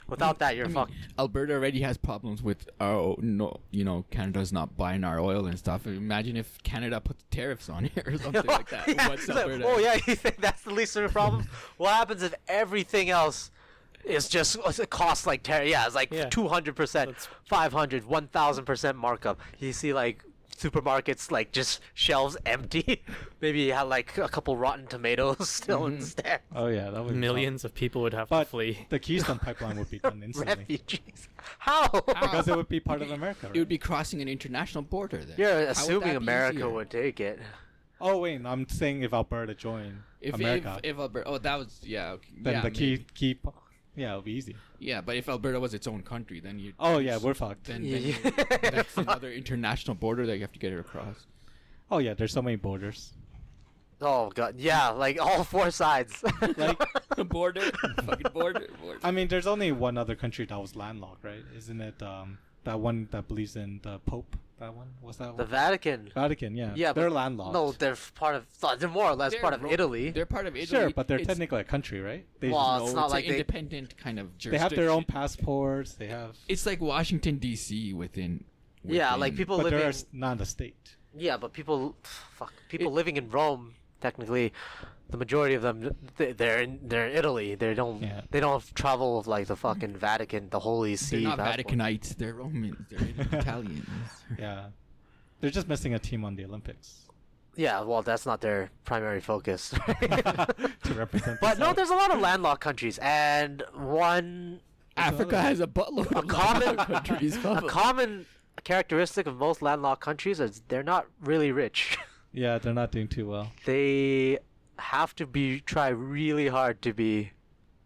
Without that, you're fucked. Alberta already has problems with Canada's not buying our oil and stuff. Imagine if Canada put tariffs on it or something like that. Yeah, What's it's like, Alberta? oh yeah, you think that's the least of the problem? What happens if everything else is just it costs like it's like Yeah. 200%, That's- 500, 1000% markup. You see like supermarkets like just shelves empty. Maybe you have like a couple rotten tomatoes still instead. Oh yeah, that would be Millions of people would have tough. to flee. The Keystone Pipeline would be done instantly Refugees. How? because it would be part of America. It would Right? be crossing an international border then. You're How would assuming that be America easier? would take it. Oh wait, I'm saying if Alberta joined America, If Alberta, that was okay. then yeah, the maybe. yeah, it'll be easy. Yeah, but if Alberta was its own country, then you. Oh yeah, we're fucked. Then, Yeah. that's another international border that you have to get it across. Oh yeah, there's so many borders. Oh god, yeah, like all four sides. Like, border, fucking border. I mean, there's only one other country that was landlocked, right? Isn't it that one that believes in the Pope? That one? What's that The one? Vatican. Vatican, yeah. Yeah, they're but landlocked. No, they're part of. They're more or less They're part of Ro- Italy. They're part of Italy. Sure, but they're It's- technically a country, right? They, Well, no, it's not it's like an they- independent kind of they have their own jurisdiction. passports. They have. It's like Washington D.C. within. Yeah, like within- people But living. they're not a state. Yeah, but people living in Rome. Technically, the majority of them they're in Italy. They don't Yeah. they don't travel with like the fucking Vatican, the Holy See. They're not passport. Vatiganites. They're Romans. They're Italians. Yeah, they're just missing a team on the Olympics Yeah, well, that's not their primary focus. to represent. But the no, South. there's a lot of landlocked countries, and one Africa has a buttload of common countries. a common characteristic of most landlocked countries is they're not really rich. Yeah, they're not doing too well. They have to try really hard to be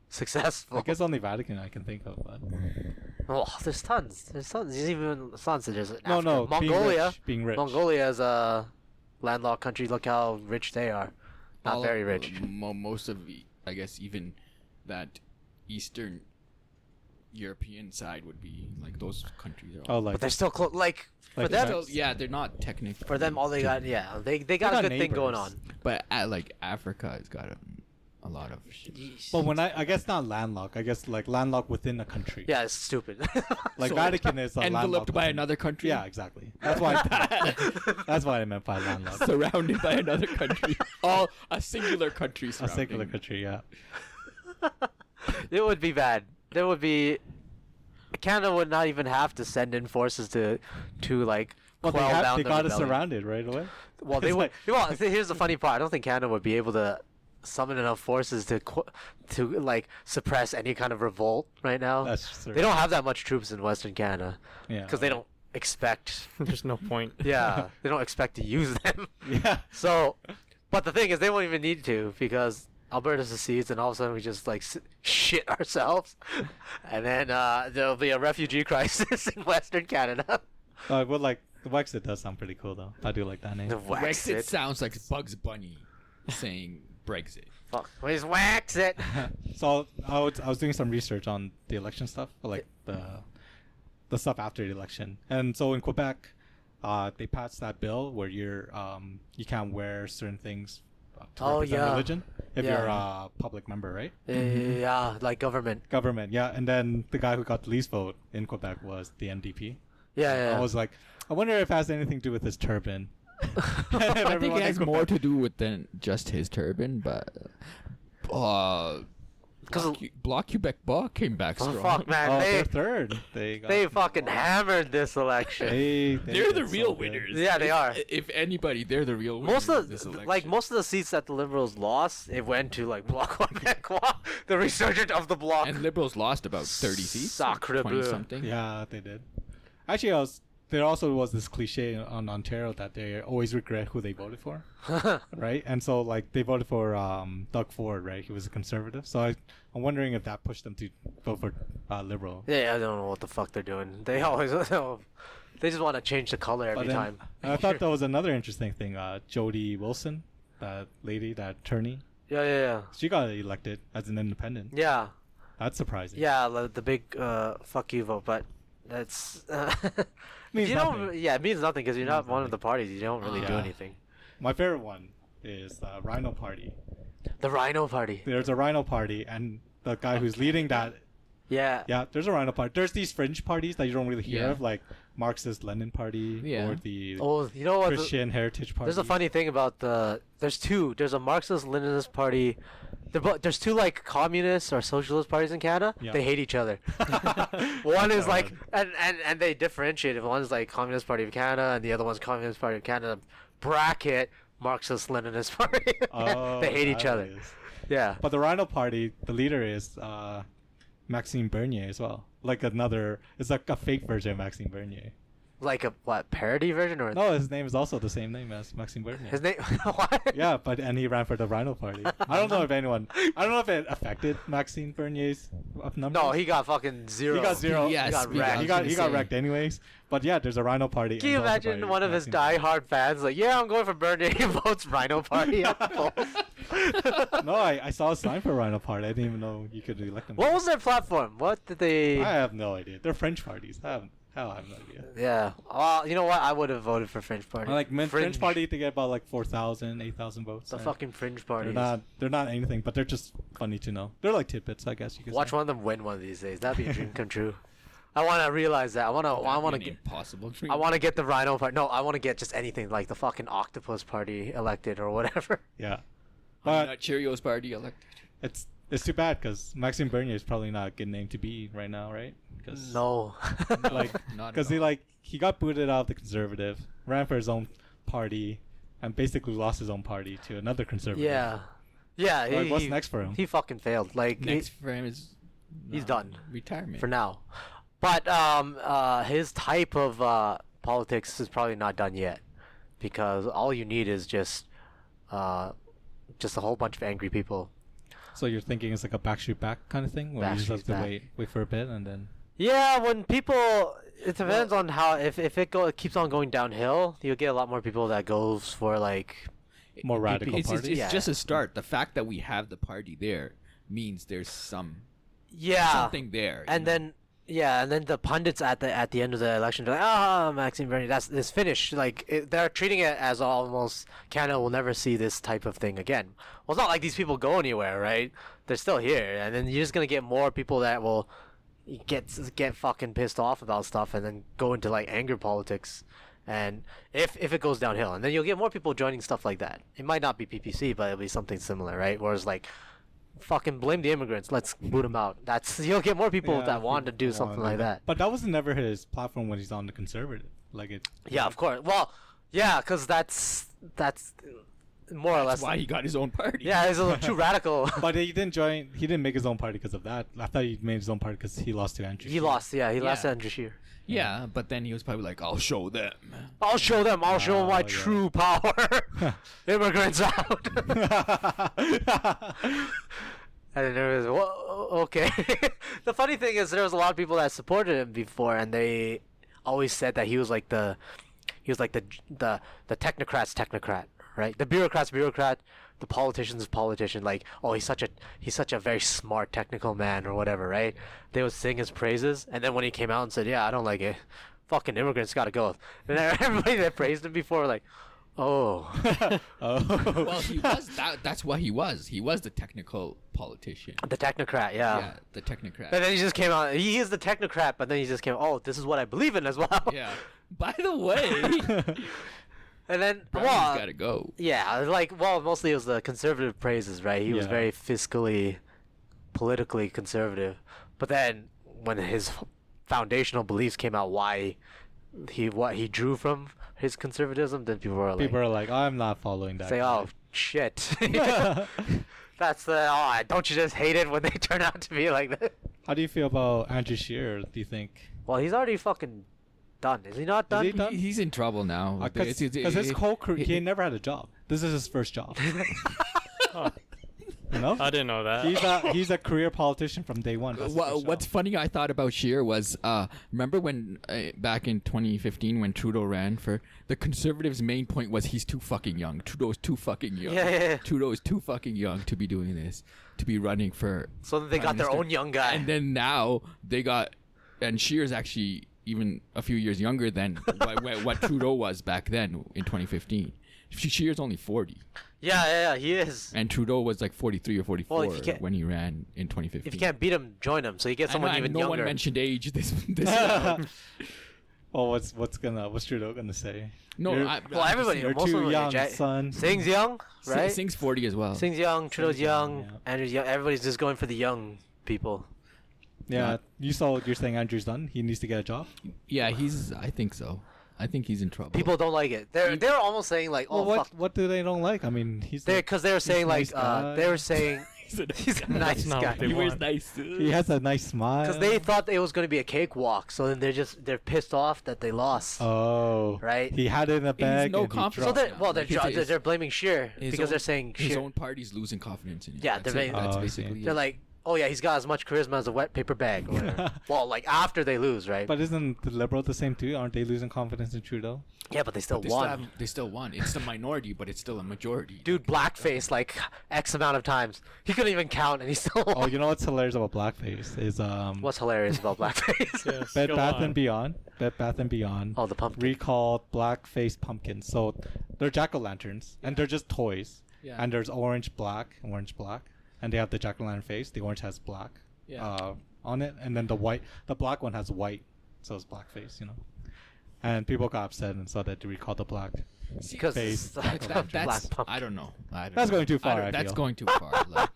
successful. I guess only Vatican I can think of. But Oh, there's tons. There's tons. There's even tons. There's No, Africa. no. Mongolia. Being rich. Mongolia is a landlocked country. Look how rich they are. Not All very of- rich. Most of, I guess, even that Eastern European side would be like those countries. Are Oh, like But they're still close. Like for Like them, Mex- still, yeah, they're not technically. for them, all they got, yeah, they got a got good thing going neighbors. on. But like Africa has got a lot of. But when I guess not landlocked. I guess like landlocked within a country. Yeah, it's stupid. Like So, Vatican is enveloped landlocked by within- another country. Yeah, exactly. That's why. That's what I meant by landlocked. Surrounded by another country. All a singular country. A Surrounding. secular country. Yeah. It would be bad. There would be. Canada would not even have to send in forces to like Well, quell down they the got us rebellion. surrounded right away. Well, they It's would. like- Well, here's the funny part. I don't think Canada would be able to summon enough forces to like suppress any kind of revolt right now. That's true. They don't have that much troops in Western Canada Yeah. because they don't expect. There's no point. Yeah, they don't expect to use them. Yeah. So, but the thing is, they won't even need to because Alberta secedes, and all of a sudden we just like shit ourselves, and then there'll be a refugee crisis in Western Canada. Well, like the Wexit does sound pretty cool though. I do like that name. The Brexit Wexit. sounds like Bugs Bunny saying Brexit. Fuck. Where's Wexit? So I was doing some research on the election stuff, like the stuff after the election, and so in Quebec, they passed that bill where you can't wear certain things to Oh, represent yeah. religion if Yeah. you're a public member, right? Yeah, like government. Government, yeah. And then the guy who got the least vote in Quebec was the NDP. Yeah, yeah. I was like, I wonder if it has anything to do with his turban. I think Everyone it has in more Quebec- to do with than just his turban, but Because Bloc Quebec Bar came back oh, strong. fuck, man, Oh, they they're third. they fucking hammered this election. They're the did real so good. winners. Yeah, they If- are. If anybody, they're the real winners. Most of this election. most of the seats that the Liberals lost, it went to like Bloc Québécois, the resurgent of the Bloc. and Liberals lost about 30 seats, Sacre 20 bleu. something. Yeah, they did. Actually, there also was this cliche on Ontario that they always regret who they voted for, right? And so like they voted for Doug Ford, right? He was a conservative. So I'm wondering if that pushed them to vote for Liberal. Yeah, I don't know what the fuck they're doing. They always they just want to change the color every But then, time. I thought that was another interesting thing. Jody Wilson, that lady, that attorney, Yeah, yeah, yeah. she got elected as an independent. Yeah, That's surprising. yeah. The big fuck you vote, but that's Means you don't. nothing. Yeah, it means nothing because you're not Means one of nothing. the parties. You don't really do Yeah. anything. My favorite one is the Rhino Party. The Rhino Party. There's a Rhino Party, and the guy who's leading that. Yeah. Yeah, there's a Rhino Party. There's these fringe parties that you don't really hear Yeah. of, like Marxist Lenin Party Yeah. or the Oh, you know what? Christian Heritage Party. There's a funny thing about there's two. There's a Marxist-Leninist party. There's two like communist or socialist parties in Canada. Yeah. They hate each other. One is that like, and they differentiate it. One's like Communist Party of Canada, and the other one's Communist Party of Canada. Bracket Marxist-Leninist party. Oh, they hate each that other. is. Yeah. But the Rhino Party, the leader is Maxime Bernier as well. Like it's like a fake version of Maxime Bernier. Like a what parody version or No, his name is also the same name as Maxime Bernier. his name? What? Yeah, and he ran for the Rhino Party. I don't know if it affected Maxime Bernier's numbers. No, he got fucking zero. He got zero. Yes, He got because wrecked. I He was got gonna he got say, wrecked anyways. But yeah, there's a Rhino Party. Can you and there's also imagine party one of his Maxime die-hard fans like, yeah, I'm going for Bernier. He votes Rhino Party at the polls. Bernier. No, I saw a sign for Rhino Party. I didn't even know you could elect them. What was their platform? What did they? I have no idea. They're French parties. I have no idea. Yeah. Well, you know what? I would have voted for Fringe Party. I like French Party to get about like 4,000, 8,000 votes. The and fucking Fringe Party. They're not anything, but they're just funny to know. They're like tidbits, I guess you could Watch say. one of them win one of these days. That'd be a dream come true. I want to realize that. I want to get. impossible. I want to get the Rhino Party. No, I want to get just anything like the fucking Octopus Party elected or whatever. Yeah. But But Cheerios party elected. it's too bad because Maxime Bernier is probably not a good name to be right now, right? Cause No. like Not because at all. he got booted out of the conservative, ran for his own party, and basically lost his own party to another conservative. Yeah. Yeah. Like, what's next for him? He fucking failed. Like Next for him is he's done retirement for now. But his type of politics is probably not done yet, because all you need is just a whole bunch of angry people. So you're thinking it's like a Backstreet Back kind of thing, where you just have Backstreet to Back. wait for a bit and then. Yeah, when people, it depends on how. If it keeps on going downhill, you'll get a lot more people that goes for like. More radical It's party. Yeah. just a start. The fact that we have the party there means there's something there. And then the pundits at the end of the election are like, Maxime Bernier, it's finished. Like they're treating it as almost Canada will never see this type of thing again. Well, it's not like these people go anywhere, right? They're still here, and then you're just gonna get more people that will get fucking pissed off about stuff, and then go into like anger politics. And if it goes downhill, and then you'll get more people joining stuff like that. It might not be PPC, but it'll be something similar, right? Whereas like, fucking blame the immigrants, let's boot them out. You'll get more people that want to do something like that. But that was never his platform when he's on the conservative. Like it. Yeah, of course. Well, yeah, because that's more or less That's why he got his own party. Yeah, it's a little too radical. But he didn't join. He didn't make his own party because of that. I thought he made his own party because he lost to Andrew. He lost. Yeah, he lost to Andrew Scheer. Yeah, but then he was probably like, "I'll show them." I'll show them my yeah. true power. Immigrants out. And then there was, well, okay. The funny thing is, there was a lot of people that supported him before, and they always said that he was like the technocrat's technocrat, right? The bureaucrat's bureaucrat, the politician's politician. Like, oh, he's such a very smart technical man or whatever, right? They would sing his praises, and then when he came out and said, "Yeah, I don't like it. Fucking immigrants gotta go," and then everybody that praised him before were like, oh. Oh. Well, he was that's what he was. He was the technical politician. The technocrat, yeah. Yeah, the technocrat. And then he just came out. He is the technocrat, but then he just came. Oh, this is what I believe in as well. Yeah. By the way, And then, Brownie's gotta go. yeah, like, well, mostly it was the conservative praises, right? He was Yeah. very fiscally, politically conservative. But then, when his foundational beliefs came out, what he drew from his conservatism, then people were like, People are like, I'm not following that. say, guy." oh shit. That's don't you just hate it when they turn out to be like that? How do you feel about Andrew Scheer? Do you think? Well, he's already fucking done. Is he not done? he done? He's in trouble now. Because his whole career, he never had a job. This is his first job. Oh, You know? I didn't know that. He's a career politician from day one. That's his first What's job. funny I thought about Scheer was remember when back in 2015 when Trudeau ran for the Conservatives' main point was he's too fucking young. Trudeau's too fucking young. Yeah. Trudeau is too fucking young to be doing this, to be running for. So they got Prime their Minister. own young guy. And then now they got, and Scheer's actually even a few years younger than what Trudeau was back then in 2015. Scheer's only 40, Yeah, he is. and Trudeau was like 43 or 44 Well, if you can't- when he ran in 2015. If you can't beat him, join him. So you get someone I know, even no younger. one mentioned age. This Well, what's Trudeau gonna say? no, You're- Well, everybody, You're most of too them young, age. son. Sing's young, right? Sing's 40 as well. Sing's young. Trudeau's Sing's young, young. yeah. Andrew's young. Everybody's just going for the young people. Yeah, you're saying Andrew's done. He needs to get a job. Yeah, I think so. I think he's in trouble. People don't like it. They're almost saying like, oh Well, fuck. what do they don't like? I mean, Because they were saying a like nice guy. they were saying he's a he's a nice not guy. what they he wears want. nice. he has a nice smile. Because they thought it was going to be a cakewalk, so then they're pissed off that they lost. Oh, Right? He had it in a bag. no and he confidence. So dropped they're it. well, Like, they're blaming Scheer His because own- they're saying his Scheer. own party's losing confidence in him. Yeah, that's they're it. very- That's Oh, I basically. see. They're it. like, oh yeah, he's got as much charisma as a wet paper bag. Or whatever. Well, like after they lose, right? But isn't the Liberal the same too? Aren't they losing confidence in Trudeau? yeah, but they still They won. they still won. It's the minority, but it's still a majority. Dude, blackface like X amount of times. He couldn't even count, and he still won. Oh, you know what's hilarious about blackface is What's hilarious about blackface? Yes, Bed go Bath on. and Beyond. Bed Bath and Beyond. Oh, the pumpkin. Recalled blackface pumpkins. So they're jack-o'-lanterns, and they're just toys. Yeah. And there's orange, black, and they have the jack-o'-lantern face. The orange has black Yeah. on it, and then the black one has white, so it's blackface, you know. And people got upset and saw that they recalled the black. Because Face. it's That's black pumpkin. I don't know. That's going too far, I That's feel. going too far. Like,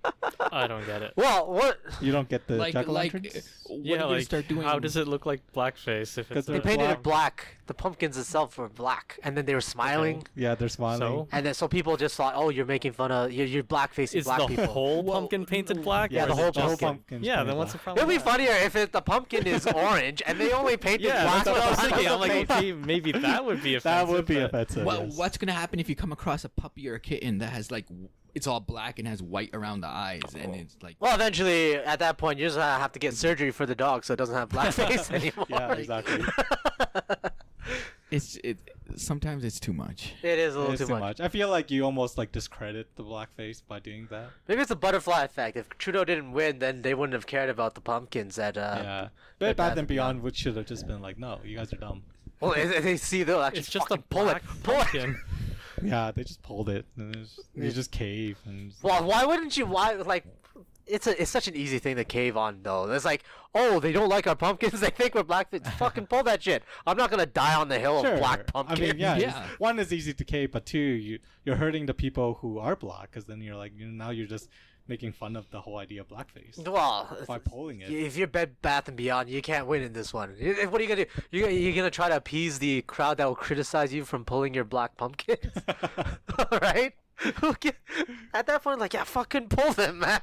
I don't get it. Well, what? You don't get the like, jack-o'-lanterns? when Yeah, are you gonna like start doing? how does it look like blackface if 'Cause it's They they're a, painted black. it black. The pumpkins itself were black, and then they were smiling. Yeah, they're smiling. So? And then so people just thought, oh, you're making fun of you're blackfacing is black the people. whole Well, pumpkin painted black? Yeah, or the is whole it just- pumpkin's Yeah, painted then what's the black. problem? It'd be with that? funnier if the pumpkin is orange and they only painted Yeah, black. that's what I was with thinking. I'm like, face. okay, maybe that would be offensive. That would be but- offensive. Well, yes. what's gonna happen if you come across a puppy or a kitten that has like it's all black and has white around the eyes, and it's like Well, eventually, at that point, you just have to get surgery for the dog so it doesn't have blackface anymore. Yeah, exactly. it. Sometimes it's too much. It is a little It's too much. I feel like you almost like discredit the blackface by doing that. Maybe it's a butterfly effect. If Trudeau didn't win, then they wouldn't have cared about the pumpkins at Yeah, Bed Bath and Beyond, which should have just been like, no, you guys are dumb. Well, if they see they'll actually It's just a fucking pull it. black Pull it. pumpkin. Yeah, they just pulled it. And you just cave. And Well, why wouldn't you? Why like? It's such an easy thing to cave on though. It's like, oh, they don't like our pumpkins. They think we're black. Fucking pull that shit. I'm not gonna die on the hill of black pumpkins. I mean, yeah, Yeah. one is easy to cave, but two, you're hurting the people who are black, because then you're like, now you're just making fun of the whole idea of blackface Well, by pulling it. if you're Bed Bath and Beyond, you can't win in this one. What are you gonna do? You're gonna try to appease the crowd that will criticize you from pulling your black pumpkins, right? At that point, like, yeah, fucking pull them, man.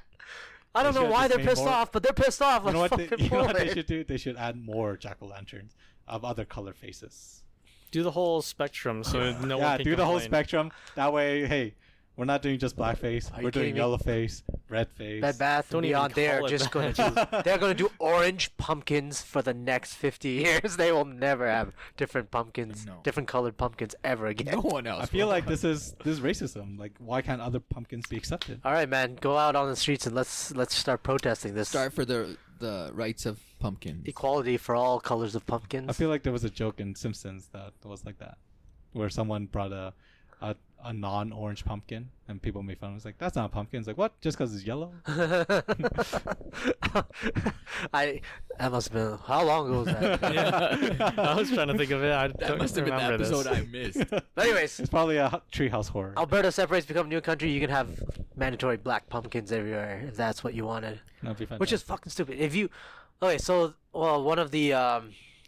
I don't They know should've why just they're made pissed more- off, but they're pissed off. You know Let's what? fucking You know pull what they it. should do? They should add more jack-o'-lanterns of other color faces. Do the whole spectrum so no one Yeah, can do the whole complain. spectrum. That way, hey, we're not doing just blackface. Are you We're doing kidding me? yellow face, red face. Bed Bath and Don't even Beyond, they're call it just gonna that. do. They're gonna do orange pumpkins for the next 50 years. They will never have different pumpkins, No. different colored pumpkins ever again. No one else. I feel will. like this is racism. Like, why can't other pumpkins be accepted? All right, man, go out on the streets and let's start protesting this. Start for the rights of pumpkins. Equality for all colors of pumpkins. I feel like there was a joke in Simpsons that was like that, where someone brought a non-orange pumpkin and people made fun of it. It's like, that's not a pumpkin. It's like, what? Just because it's yellow? That must have been, how long ago was that? Yeah. I was trying to think of it. I That don't must have been the remember episode this. I missed. But anyways, It's probably a treehouse horror. Alberta separates, become a new country. You can have mandatory black pumpkins everywhere if that's what you wanted, That'd be which is fantastic. fucking stupid. If you, okay, so well, one of the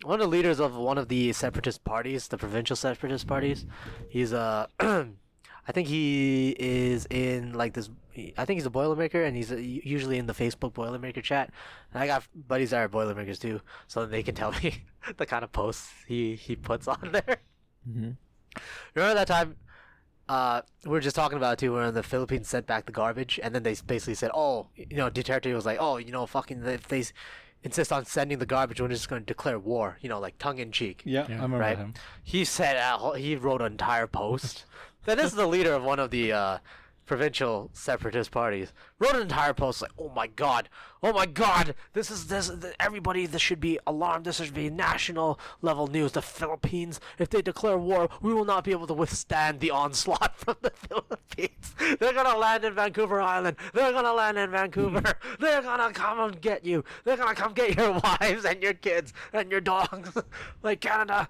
leaders of one of the separatist parties, the provincial separatist parties, he's I think he is in like this. I think he's a Boilermaker, and he's usually in the Facebook Boilermaker chat. And I got buddies that are Boilermakers too, so they can tell me the kind of posts he puts on there. Mm-hmm. Remember that time? We were just talking about it too, where the Philippines sent back the garbage, and then they basically said, "Oh, Duterte was like, oh, fucking if they insist on sending the garbage, we're just going to declare war." Like tongue in cheek. Yeah, Yeah. I remember Right. him. He said he wrote an entire post. Then this is the leader of one of the provincial separatist parties. Wrote an entire post like, oh my god, this everybody. This should be alarmed. This should be national level news. The Philippines, if they declare war, we will not be able to withstand the onslaught from the Philippines. They're gonna land in Vancouver Island. They're gonna land in Vancouver. They're gonna come and get you. They're gonna come get your wives and your kids and your dogs. Like Canada,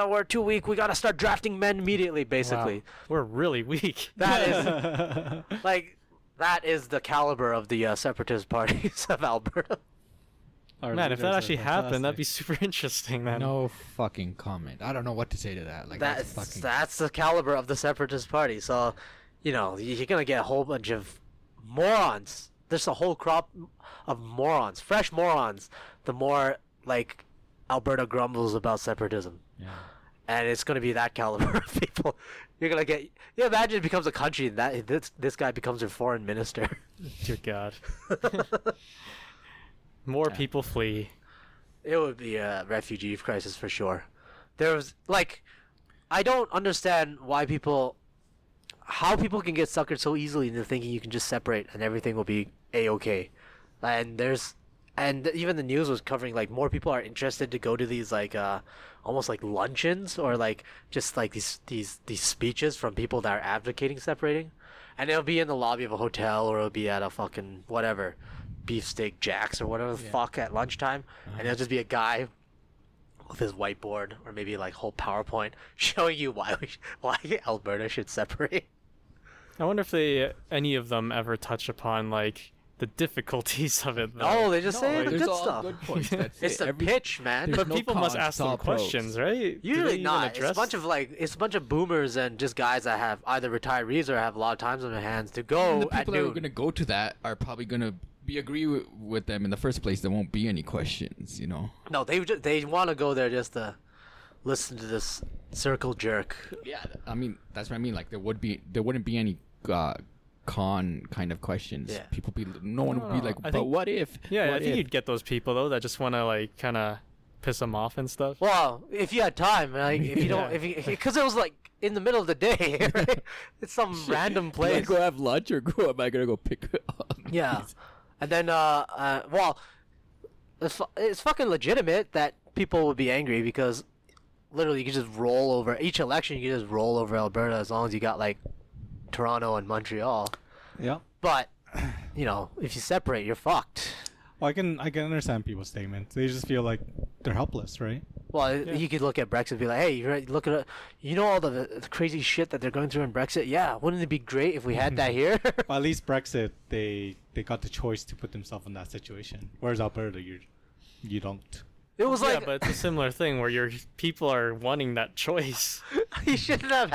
we're too weak. We gotta start drafting men immediately. Basically, Wow. We're really weak. that is like. That is the caliber of the separatist parties of Alberta. Our Man, if that leaders are actually happened, that'd be fantastic. super interesting, man. No fucking comment. I don't know what to say to that. Like that's fucking. That's the caliber of the separatist party. So, you're gonna get a whole bunch of morons. There's a whole crop of morons, fresh morons. The more like Alberta grumbles about separatism, Yeah. and it's gonna be that caliber of people. You're gonna get. Yeah, imagine it becomes a country and that this guy becomes your foreign minister. Dear God. More Yeah. people flee. It would be a refugee crisis for sure. There was like, I don't understand how people can get suckered so easily into thinking you can just separate and everything will be a-okay. And even the news was covering like more people are interested to go to these like almost like luncheons or like just like these speeches from people that are advocating separating, and it'll be in the lobby of a hotel or it'll be at a fucking whatever beefsteak Jack's or whatever the fuck at lunchtime, and it'll just be a guy with his whiteboard or maybe like whole PowerPoint showing you why Alberta should separate. I wonder if any of them ever touch upon like the difficulties of it. Though. Oh, they just say No, the there's good all stuff. good points. That's It's it. the Every- pitch, man. there's But no people must cons, ask it's them all pros. questions, right? Do they Usually even not. It's address- a bunch of boomers and just guys that have either retirees or have a lot of times on their hands to go the at people that are noon. going to go to that are probably going to agree with them in the first place. There won't be any questions, No, they want to go there just to listen to this circle jerk. Yeah, I mean that's what I mean. Like there wouldn't be any con kind of questions. Yeah. No one would be like, but what if? Yeah, What I think if?" you'd get those people though that just want to like kind of piss them off and stuff. Well, if you had time, like if you don't, Yeah. because it was like in the middle of the day, right? It's some random Do I place. go have lunch or am I gonna go pick it up? Yeah, and then well, it's fucking legitimate that people would be angry because literally you can just roll over each election. You can just roll over Alberta as long as you got like Toronto and Montreal. Yeah. But you know, if you separate, you're fucked. Well, I can understand people's statements. They just feel like they're helpless, right? Well, you could look at Brexit and be like, hey, look at it. You know all the crazy shit that they're going through in Brexit? Yeah, wouldn't it be great if we had that here? Well, at least Brexit, they got the choice to put themselves in that situation. Whereas Alberta, you don't. It was Yeah, like, but it's a similar thing where your people are wanting that choice. you shouldn't even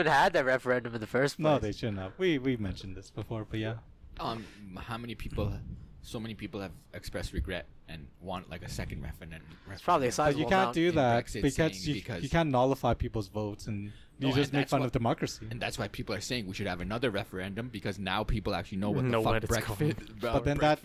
had that referendum in the first place. No, they shouldn't have. We mentioned this before, but yeah. How many people? So many people have expressed regret and want like a second referendum. It's probably a But sizable you can't amount. do in that Brexit because saying you because- can't nullify people's votes and you No, just and make that's fun what- of democracy. And that's why people are saying we should have another referendum because now people actually know what Know the fuck what it's called. But then that-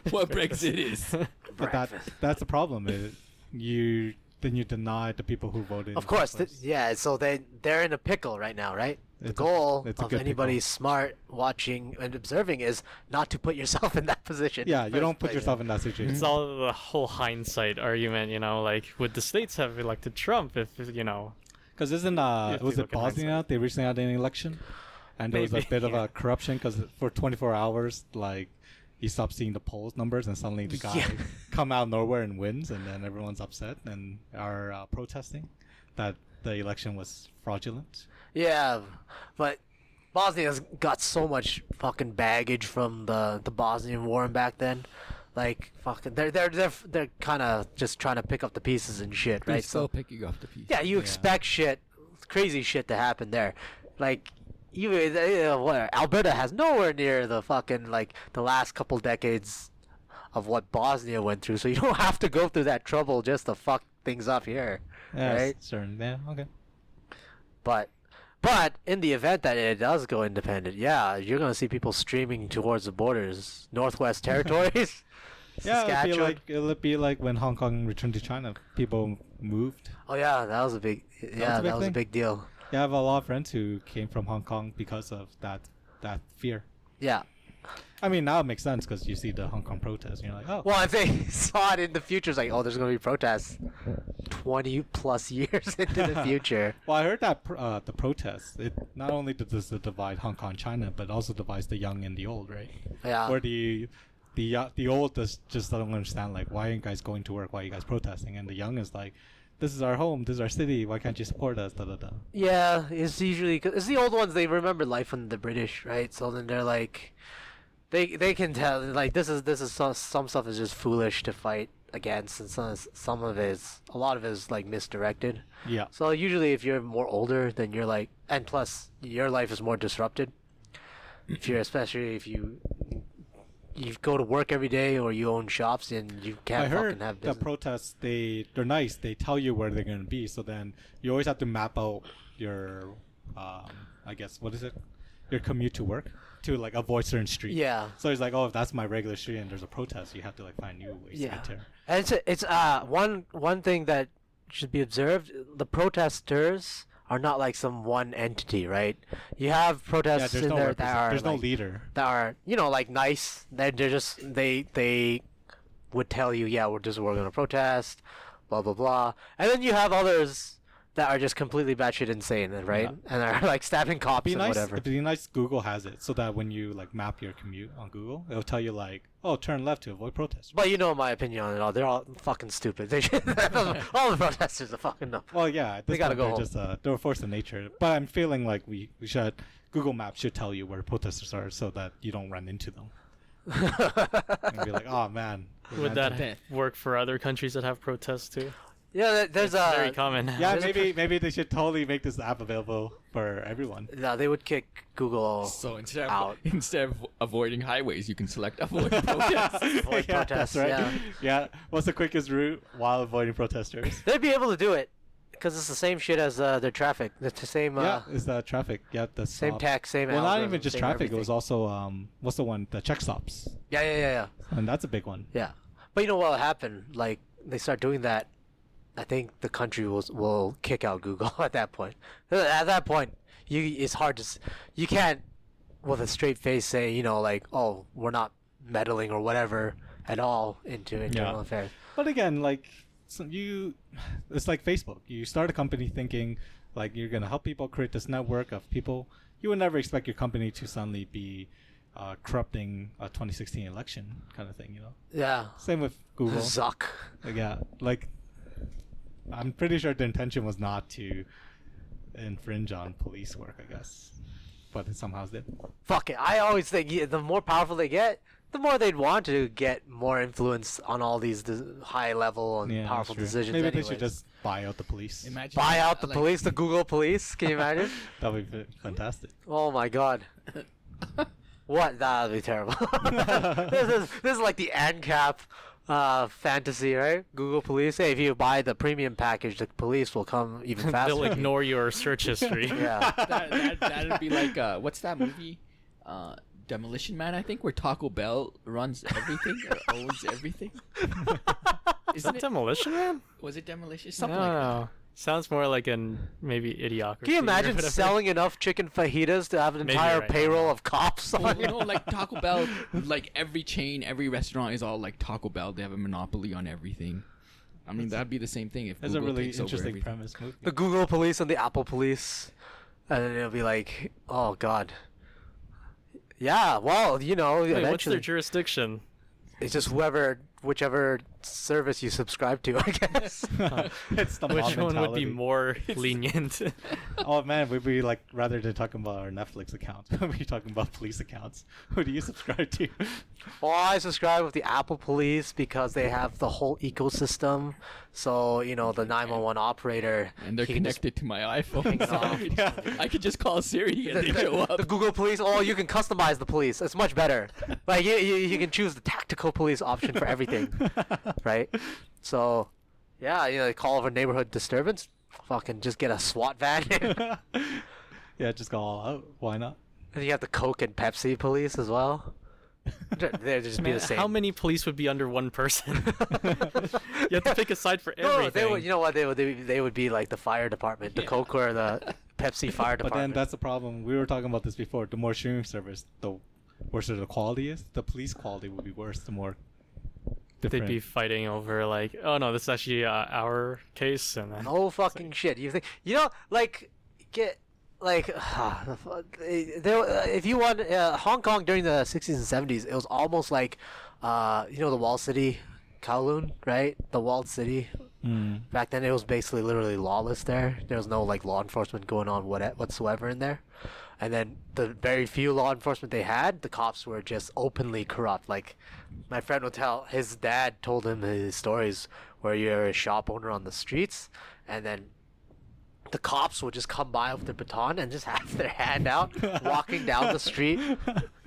what Brexit is. But that's the problem. Is you deny the people who voted. Of in the course, first place. yeah. So they're in a pickle right now, right? The It's a- goal it's a of good anybody pickle. smart watching and observing is not to put yourself in that position. Yeah, in the you don't first put place. yourself in that situation. It's all the whole hindsight argument, you know, like would the states have elected Trump if, you know, Because isn't have to was it look in Bosnia? hindsight. They recently had an election, and there was a Maybe, bit of yeah. a corruption because for 24 hours, like you stop seeing the polls numbers, and suddenly the guy Yeah. come out of nowhere and wins, and then everyone's upset and are protesting that the election was fraudulent. Yeah, but Bosnia's got so much fucking baggage from the Bosnian War back then. Like fucking, they're kind of just trying to pick up the pieces and shit, They're right? still So picking up the pieces. yeah, you Yeah. expect shit, crazy shit to happen there. Like what? Alberta has nowhere near the fucking like the last couple decades of what Bosnia went through, so you don't have to go through that trouble just to fuck things up here, Yeah, right? certain. Yeah, okay. But in the event that it does go independent, yeah, you're gonna see people streaming towards the borders, Northwest Territories. Yeah, Saskatchewan. it'll be like when Hong Kong returned to China. People moved. Oh yeah, that was a big. Yeah, big that was a thing? big deal. Yeah, I have a lot of friends who came from Hong Kong because of that fear. Yeah. I mean, now it makes sense because you see the Hong Kong protests, and you're like, oh. Well, if they saw it in the future, it's like, oh, there's gonna be protests 20 plus years into the future. Well, I heard that the protests, it not only does it divide Hong Kong and China, but also divides the young and the old, right? Yeah. Where the old just don't understand, like, why aren't you guys going to work? Why are you guys protesting? And the young is like, this is our home, this is our city. Why can't you support us? Da da da. Yeah, it's usually it's the old ones. They remember life under the British, right? So then they're like, they can tell like this is some stuff is just foolish to fight against, and some of it is a lot of it is like misdirected. Yeah. So usually, if you're more older, then you're like, and plus your life is more disrupted. Especially if you go to work every day or you own shops and you can't I heard fucking have the business. protests, they're nice. They tell you where they're going to be. So then you always have to map out your, I guess, what is it? Your commute to work to like avoid certain streets. Yeah. So it's like, oh, if that's my regular street and there's a protest, you have to like find new ways to Yeah. get there. And it's one thing that should be observed: the protesters are not like some one entity, right? You have Yeah, protests there's in no there that are there's no like, leader. that are like nice. They're just they would tell you, yeah, we're gonna protest, blah blah blah, and then you have others that are just completely batshit insane, right? Yeah. And are like stabbing cops Be and nice. whatever. It'd be nice. Google has it so that when you like map your commute on Google, it'll tell you like, oh, turn left to avoid protest. But you know my opinion on it all. They're all fucking stupid. They should, all the protesters are fucking dumb. Well, yeah, at They this gotta point, go they're home. just they're a force of nature. But I'm feeling like we should Google Maps should tell you where protesters are so that you don't run into them and be like, oh man. we would ran that to-" work for other countries that have protests too? Yeah, there's It's very common. Yeah, There's a maybe they should totally make this app available for everyone. No, they would kick Google So instead out. of avoiding highways, you can select avoid protests. Avoid Yeah, protests, that's right. yeah. Yeah. What's the quickest route while avoiding protesters? They'd be able to do it Because it's the same shit as their traffic. It's the same. It's the traffic. Yeah, the Same stop. tech, same. Well, not algorithm, even just same traffic. It was everything. also what's the one? The check stops, Yeah. and that's a big one. Yeah. But you know what will happen? Like they start doing that, I think the country will kick out Google at that point. At that point, it's hard to you can't with a straight face say, you know, like, oh, we're not meddling or whatever at all into internal affairs. But again, like it's like Facebook. You start a company thinking like you're gonna help people create this network of people. You would never expect your company to suddenly be corrupting a 2016 election kind of thing, you know. Yeah. Same with Google. Zuck. Yeah, like I'm pretty sure the intention was not to infringe on police work, I guess, but it somehow did. Fuck it. I always think the more powerful they get, the more they'd want to get more influence on all these high level and powerful that's true. decisions. Maybe anyways. they should just buy out the police. Imagine buy out the like, police, the Google police. Can you imagine? That would be fantastic. Oh my god. What? That would be terrible. this is like the ANCAP fantasy, right? Google Police. Hey, if you buy the premium package, the police will come even faster. They'll ignore your search history. Yeah. that'd be like what's that movie? Demolition Man, I think, where Taco Bell runs everything or owns everything. Is that Demolition Man? Was it Demolition? I Something don't like that. know. Sounds more like an maybe Idiocracy. Can you or imagine whatever. selling enough chicken fajitas to have an Maybe entire you're right. payroll of cops Well, on you know, like Taco Bell, like every chain, every restaurant is all like Taco Bell. They have a monopoly on everything. I mean, that'd be the same thing if That's a Google really takes over interesting everything. premise. Movie. the Google police and the Apple police, and then it'll be like, oh god. Yeah, well, you know, Wait, what's eventually their jurisdiction? it's just whichever service you subscribe to, I guess. It's the Which mob one would be mentality. more lenient? Oh man, we'd be like rather than talking about our Netflix account, we'd be talking about police accounts. Who do you subscribe to? Well, I subscribe with the Apple Police because they have the whole ecosystem. So, you know, the 911 operator. And they're he can just connected to my iPhone. ping it so off. I could just call Siri and they show up. The Google Police, oh, you can customize the police. It's much better. Like, you can choose the tactical police option for everything, right? So, yeah, you know, they call over neighborhood disturbance. Fucking just get a SWAT van. Yeah, just go all out. Why not? And you have the Coke and Pepsi police as well. They'd just be Man, the same. how many police would be under one person? You have to pick a side for No, everything. they would. You know what? They would be like the fire department, the Coke or the Pepsi fire But then department. that's the problem. We were talking about this before. The more streaming service, the worse the quality is. The police quality would be worse. The more different. They'd be fighting over like, oh no, this is actually our case, and then No fucking shit. You think like get like if you want Hong Kong during the 60s and 70s, it was almost like you know the walled city, Kowloon, right? The walled city. Back then, it was basically literally lawless there. There was no like law enforcement going on whatsoever in there. And then the very few law enforcement they had, the cops were just openly corrupt. Like my friend would tell, his dad told him his stories where you're a shop owner on the streets, and then the cops would just come by with their baton and just have their hand out, walking down the street,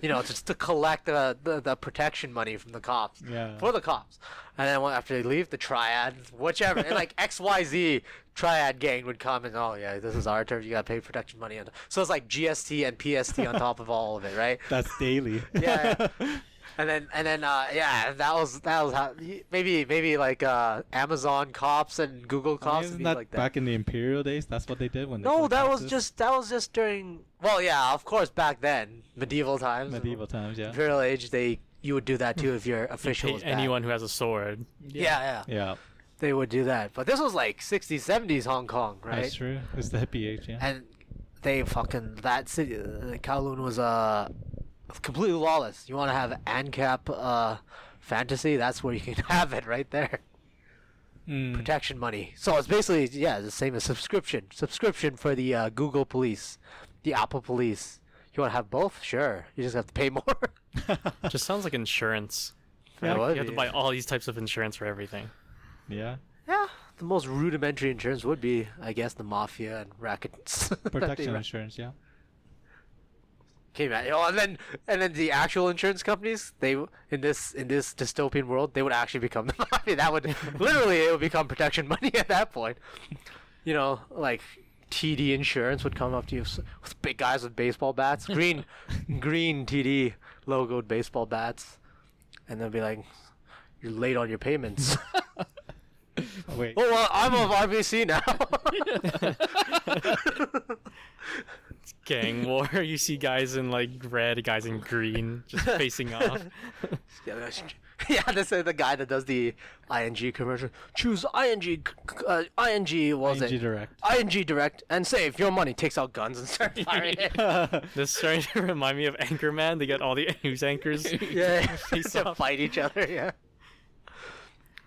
you know, just to collect the protection money from the cops. Yeah. For the cops. And then after they leave, the triad, whichever, and like XYZ triad gang would come and, oh yeah, this is our turn, you gotta pay protection money. So it's like GST and PST on top of all of it, right? That's daily. Yeah. And then yeah, that was how maybe like Amazon cops and Google I mean, cops would isn't be that like that. back in the imperial days? That's what they did when they No, put that was taxes? just during. Well, yeah, of course, back then, medieval times, medieval times. Yeah. Imperial age. You would do that too if your official pay was bad. anyone who has a sword. Yeah, Yeah. they would do that. But this was like 60s, 70s Hong Kong, right? That's true. It's the hippie age. Yeah. And they fucking that city, Kowloon was completely lawless. You want to have ANCAP fantasy? That's where you can have it right there. Protection money. So it's basically the same as subscription. Subscription for the Google Police, the Apple Police. You want to have both? Sure. You just have to pay more. Just sounds like insurance. Yeah, it Like, would you have to be. buy all these types of insurance for everything. Yeah. Yeah, the most rudimentary insurance would be, I guess, the mafia and rackets. that they Protection run. insurance. Yeah. Okay, man. Oh, and then the actual insurance companies, they in this dystopian world, they would actually become the mafia. That would literally it would become protection money at that point. you know, like TD Insurance would come up to you with big guys with baseball bats, green TD logoed baseball bats, and they'll be like, "You're late on your payments." Oh, wait. Oh well, I'm of RBC now. Gang war. You see guys in like red, guys in green, just facing off. Yeah, this is the guy that does the ING commercial. Choose ING. ING was ING it? Direct. ING Direct and save your money. Takes out guns and starts firing. This is starting to remind me of Anchorman. They get all the news anchors. Yeah, Face to off. fight each other. Yeah.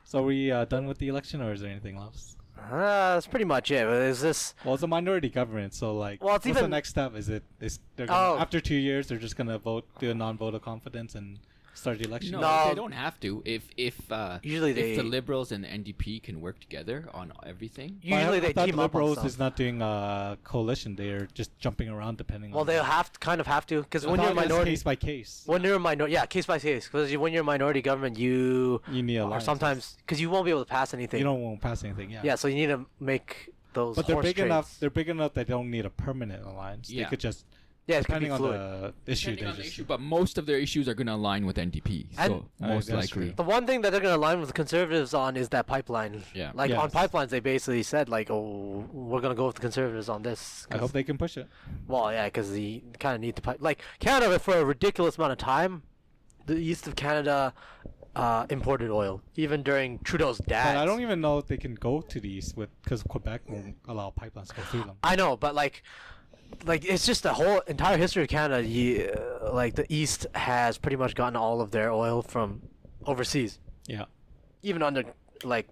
So are we done with the election, or is there anything else? That's pretty much it. But is this? Well, it's a minority government, so like, Well, it's what's the even- next step? Is they're gonna, Oh. after 2 years they're just gonna do a non-vote of confidence and start the election? No, No. they don't have to. If Usually if they- the Liberals and the NDP can work together on everything. But I Usually they thought team up on Liberals stuff. is not doing a coalition; they're just jumping around depending. Well, on they'll kind of have to, because I when thought you're a it was minority, case by case. when you're a minority, yeah, case by case, because when you're a minority government, you You need or alliances. sometimes because you won't be able to pass anything. you don't want to pass anything. Yeah. Yeah, so you need to make those. But they're horse big trades. enough. They're big enough that they don't need a permanent alliance. Yeah. They could just Yeah, it could be depending on fluid. the issue. Depending They on the just issue, but most of their issues are going to align with NDP. And- So most that's likely. true. The one thing that they're going to align with the conservatives on is that pipeline. Yeah. Like on Yes. pipelines, they basically said like, "Oh, we're going to go with the conservatives on this." I hope they can push it. Well, yeah, because they kind of need the pipe. Like Canada, for a ridiculous amount of time, the east of Canada imported oil, even during Trudeau's dad. But I don't even know if they can go to the east because Quebec won't allow pipelines to go through them. I know, but like it's just the whole entire history of Canada. Like the East has pretty much gotten all of their oil from overseas, Yeah. even under like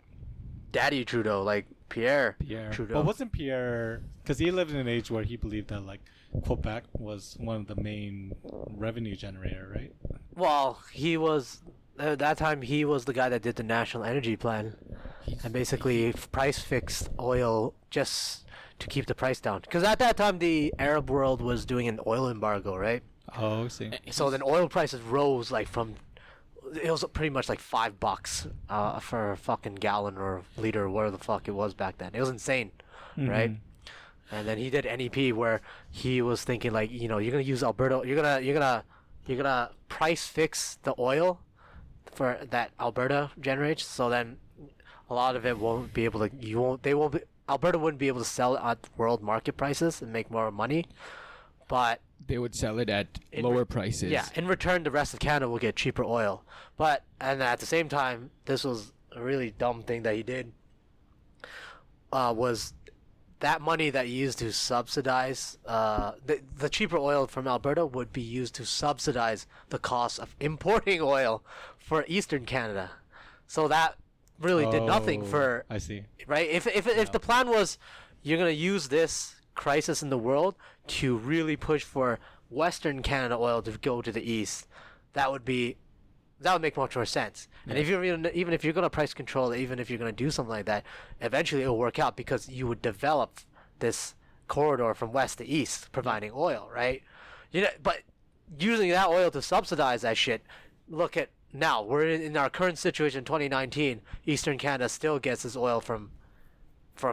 Daddy Trudeau, like Pierre Trudeau. But wasn't Pierre? Because he lived in an age where he believed that like Quebec was one of the main revenue generator, right? Well, he was at that time. He was the guy that did the National Energy Plan, and basically price fixed oil just to keep the price down. Because at that time, the Arab world was doing an oil embargo, right? Oh, I see. So then oil prices rose like from it was pretty much like $5 for a fucking gallon or liter or whatever the fuck it was back then. It was insane, right? Mhm. And then he did NEP where he was thinking like, you know, you're gonna use Alberta, you're gonna price fix the oil for that Alberta generates. So then a lot of it won't be able to. Alberta wouldn't be able to sell it at world market prices and make more money, but They would sell it at In lower re- prices. yeah, in return, the rest of Canada will get cheaper oil. And at the same time, this was a really dumb thing that he did. Was that money that he used to subsidize the cheaper oil from Alberta would be used to subsidize the cost of importing oil for Eastern Canada. So that really did nothing for I see. right? If the plan was you're gonna use this crisis in the world to really push for Western Canada oil to go to the east, that would make much more sense. And if you're even if you're gonna price control, even if you're gonna do something like that, eventually it'll work out because you would develop this corridor from west to east, providing oil, right? You know, but using that oil to subsidize that shit. Look at now we're in our current situation, 2019. Eastern Canada still gets its oil from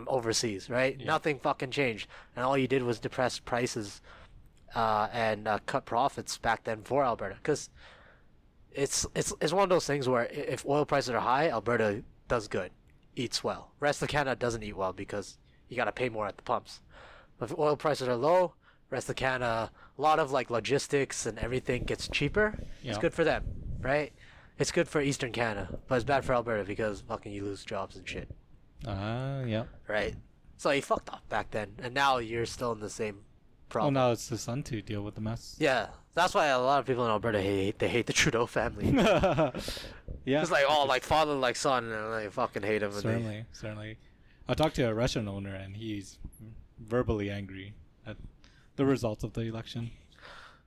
overseas, right? Yeah. Nothing fucking changed, and all you did was depress prices and cut profits back then for Alberta, because it's one of those things where if oil prices are high, Alberta does good, eats well. Rest of Canada doesn't eat well because you got to pay more at the pumps. But if oil prices are low, rest of Canada, a lot of like logistics and everything gets cheaper. Yeah. It's good for them, right? It's good for Eastern Canada, but it's bad for Alberta because fucking you lose jobs and shit, Yeah. right? So you fucked up back then, and now you're still in the same Well, problem. now it's the son to deal with the mess. Yeah, that's why a lot of people in Alberta hate the Trudeau family. Yeah. It's like like father like son, and they fucking hate him. And Certainly. I talked to a Russian owner, and he's verbally angry at the results of the election,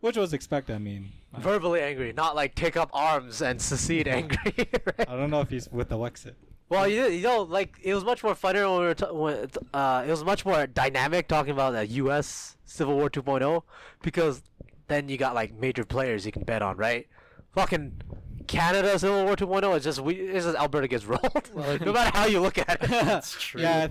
which was expected. I mean, verbally angry, not like take up arms and secede angry. Right? I don't know if he's with the Wexit. Well, you know, like it was much more funnier when we were it was much more dynamic talking about the U.S. Civil War 2.0, because then you got like major players you can bet on, right? Fucking Canada Civil War 2.0. It's just Alberta gets rolled. No matter how you look at it. That's true. Yeah, I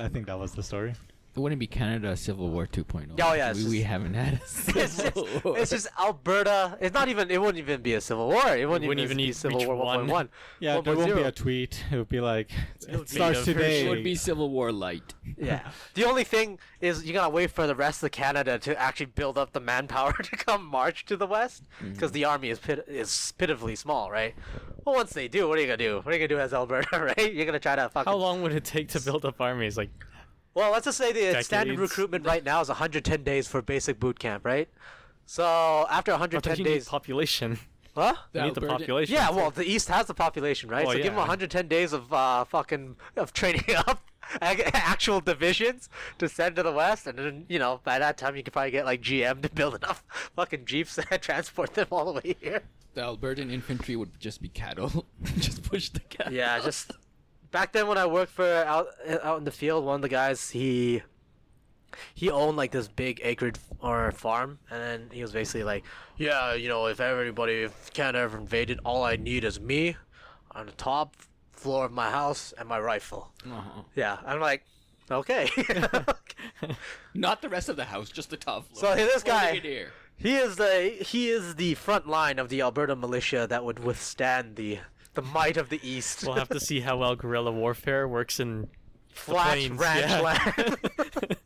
think that was the story. It wouldn't be Canada Civil War 2.0. Oh, yeah, we haven't had a It's Civil War. just Alberta. It's not even. It wouldn't even be a civil war. It wouldn't even be Civil reach War 1.1. Yeah, there won't be 1.0. a tweet. It would be like, It'll it be starts the today. It would be Civil War light. Yeah. The only thing is you gotta wait for the rest of Canada to actually build up the manpower to come march to the west, because the army is pitifully small, right? Well, once they do, what are you gonna do? What are you gonna do as Alberta, right? You're gonna try to fucking. How long would it take to build up armies? Like, Well, let's just say the standard Decades. recruitment right now is 110 days for basic boot camp, right? So after I 110 think you need days, population. huh? You need the Alberta- population. Yeah, well, the East has the population, right? Oh, so give them yeah. 110 days of training up actual divisions to send to the West, and then by that time you could probably get like GM to build enough fucking jeeps and transport them all the way here. The Albertan infantry would just be cattle. Just push the cattle. Yeah, just back then when I worked for out in the field, one of the guys he owned like this big acreage or farm, and then he was basically like, yeah, if Canada ever invaded, all I need is me on the top floor of my house and my rifle. Uh-huh. Yeah, I'm like, okay. Not the rest of the house, just the top floor. So this guy- Holding it here. He is the front line of the Alberta militia that would withstand the might of the East. We'll have to see how well guerrilla warfare works in the Flat plains. ranch Yeah. land.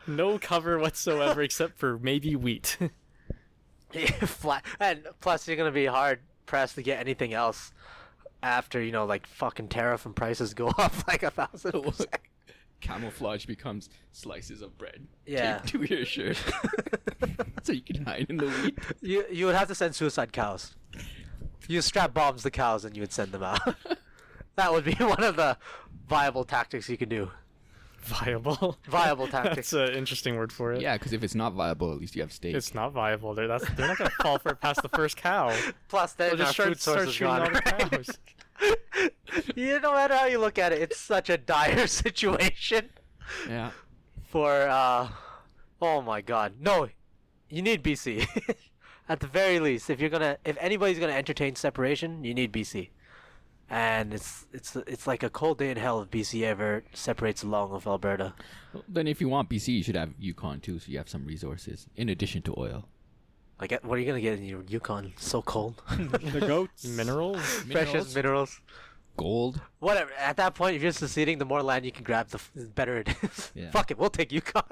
No cover whatsoever except for maybe wheat. Yeah, flat, and plus you're gonna be hard pressed to get anything else after like fucking tariff and prices go up like 1,000%. Camouflage becomes slices of bread. Yeah. Taped to your shirt. So you can hide in the wheat. You would have to send suicide cows. You strap bombs to cows and you would send them out. That would be one of the viable tactics you can do. Viable. Viable tactics. That's an interesting word for it. Yeah, because if it's not viable, at least you have steak. It's not viable. They're not gonna fall for it past the first cow. Plus, then They'll our just food source is shooting all gone. the Right? cows. No matter how you look at it, it's such a dire situation Yeah. for. Oh my God, no, you need BC. At the very least, if anybody's gonna entertain separation, you need BC. And it's like a cold day in hell if BC ever separates along with Alberta. Then if you want BC, you should have Yukon too, so you have some resources in addition to oil. Like, what are you gonna get in your Yukon? So cold. The goats. Minerals. Precious minerals. Gold. Whatever. At that point, if you're seceding, the more land you can grab, the better it is. Yeah. Fuck it, we'll take Yukon.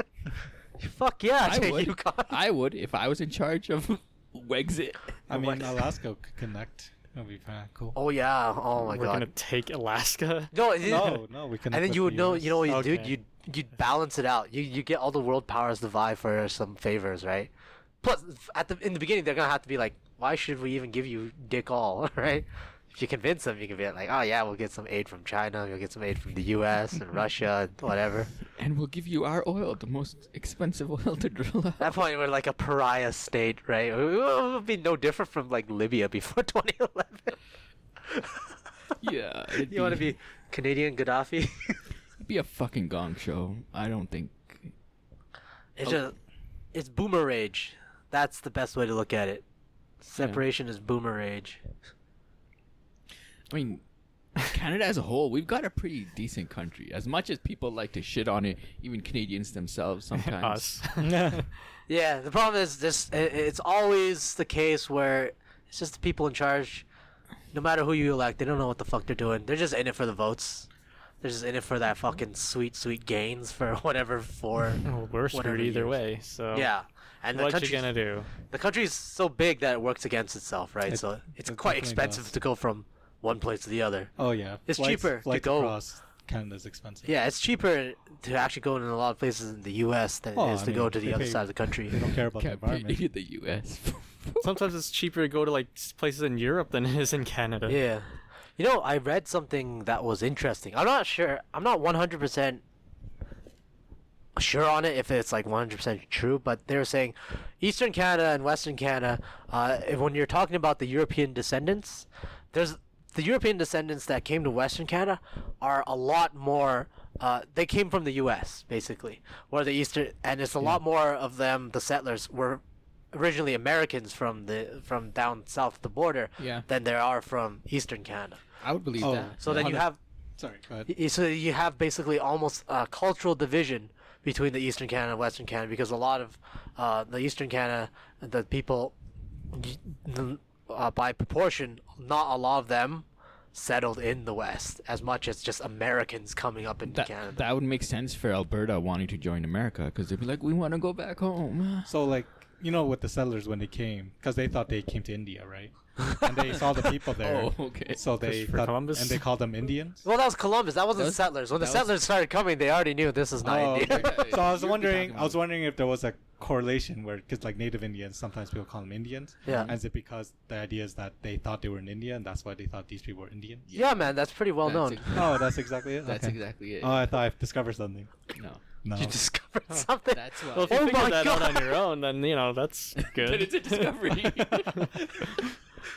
Fuck yeah, I take would. Yukon. I would if I was in charge of Wexit. I mean, Alaska could connect. That'd be kind of cool. Oh yeah. Oh my We're God. gonna take Alaska. No, No, we can. and then you would know, what you do? Okay. You'd balance it out. You get all the world powers to vie for some favors, right? Plus, in the beginning, they're gonna have to be like, why should we even give you dick all, right? If you convince them, you can be like, oh yeah, we'll get some aid from China, we'll get some aid from the U.S. and Russia, and whatever. And we'll give you our oil, the most expensive oil to drill At that out. point, we're like a pariah state, right? It would be no different from like Libya before 2011. Yeah. You want to be Canadian Gaddafi? It'd be a fucking gong show. I don't think. It's boomer rage. That's the best way to look at it. Separation is boomer rage. I mean, Canada as a whole, we've got a pretty decent country. As much as people like to shit on it, even Canadians themselves sometimes. Us. Yeah, the problem is this. It's always the case where it's just the people in charge. No matter who you elect, they don't know what the fuck they're doing. They're just in it for the votes. They're just in it for that fucking sweet, sweet gains for whatever for. Well, we're screwed whatever either years. way. So Yeah, and what you gonna do? the country's so big that it works against itself, right? So it's it quite definitely expensive does. to go from one place to the other. Oh yeah, It's cheaper to Flights go- across Canada's expensive. Yeah, it's cheaper to actually go in a lot of places in the U.S. than Oh, it is I to go mean, to the they other pay- side of the country. They don't care about the Can't environment. pay the U.S. Sometimes it's cheaper to go to like places in Europe than it is in Canada. Yeah. I read something that was interesting. I'm not sure. I'm not 100% sure on it if it's like 100% true, but they were saying Eastern Canada and Western Canada, when you're talking about the European descendants, there's the European descendants that came to Western Canada are a lot more. They came from the U.S. basically, where the Eastern, and it's a lot more of them. The settlers were originally Americans from down south of the border Yeah. than there are from Eastern Canada. I would believe Oh, that. So then you have Sorry, go ahead. so you have basically almost a cultural division between the Eastern Canada and Western Canada because a lot of the Eastern Canada, the people, by proportion, not a lot of them settled in the West as much as just Americans coming up into Canada. That would make sense for Alberta wanting to join America because they'd be like, we want to go back home. So like with the settlers when they came, because they thought they came to India, right? And they saw the people there. Oh, okay. So they Christopher thought, Columbus? and they called them Indians. Well, that was Columbus. That wasn't That the was- settlers. When the that was- settlers started coming, they already knew this is not Oh, India. okay. So I was You're wondering, talking I was about- wondering if there was a correlation where, because like Native Indians, sometimes people call them Indians. Yeah. And is it because the idea is that they thought they were in India, and that's why they thought these people were Indian? Yeah, man, that's pretty well known. Oh, that's exactly it. That's Okay. exactly it. Oh, I thought I discovered something. No. No. You discovered something. That's why. Well, if you Oh figure my that out God. on your own, then that's good. But it's a discovery.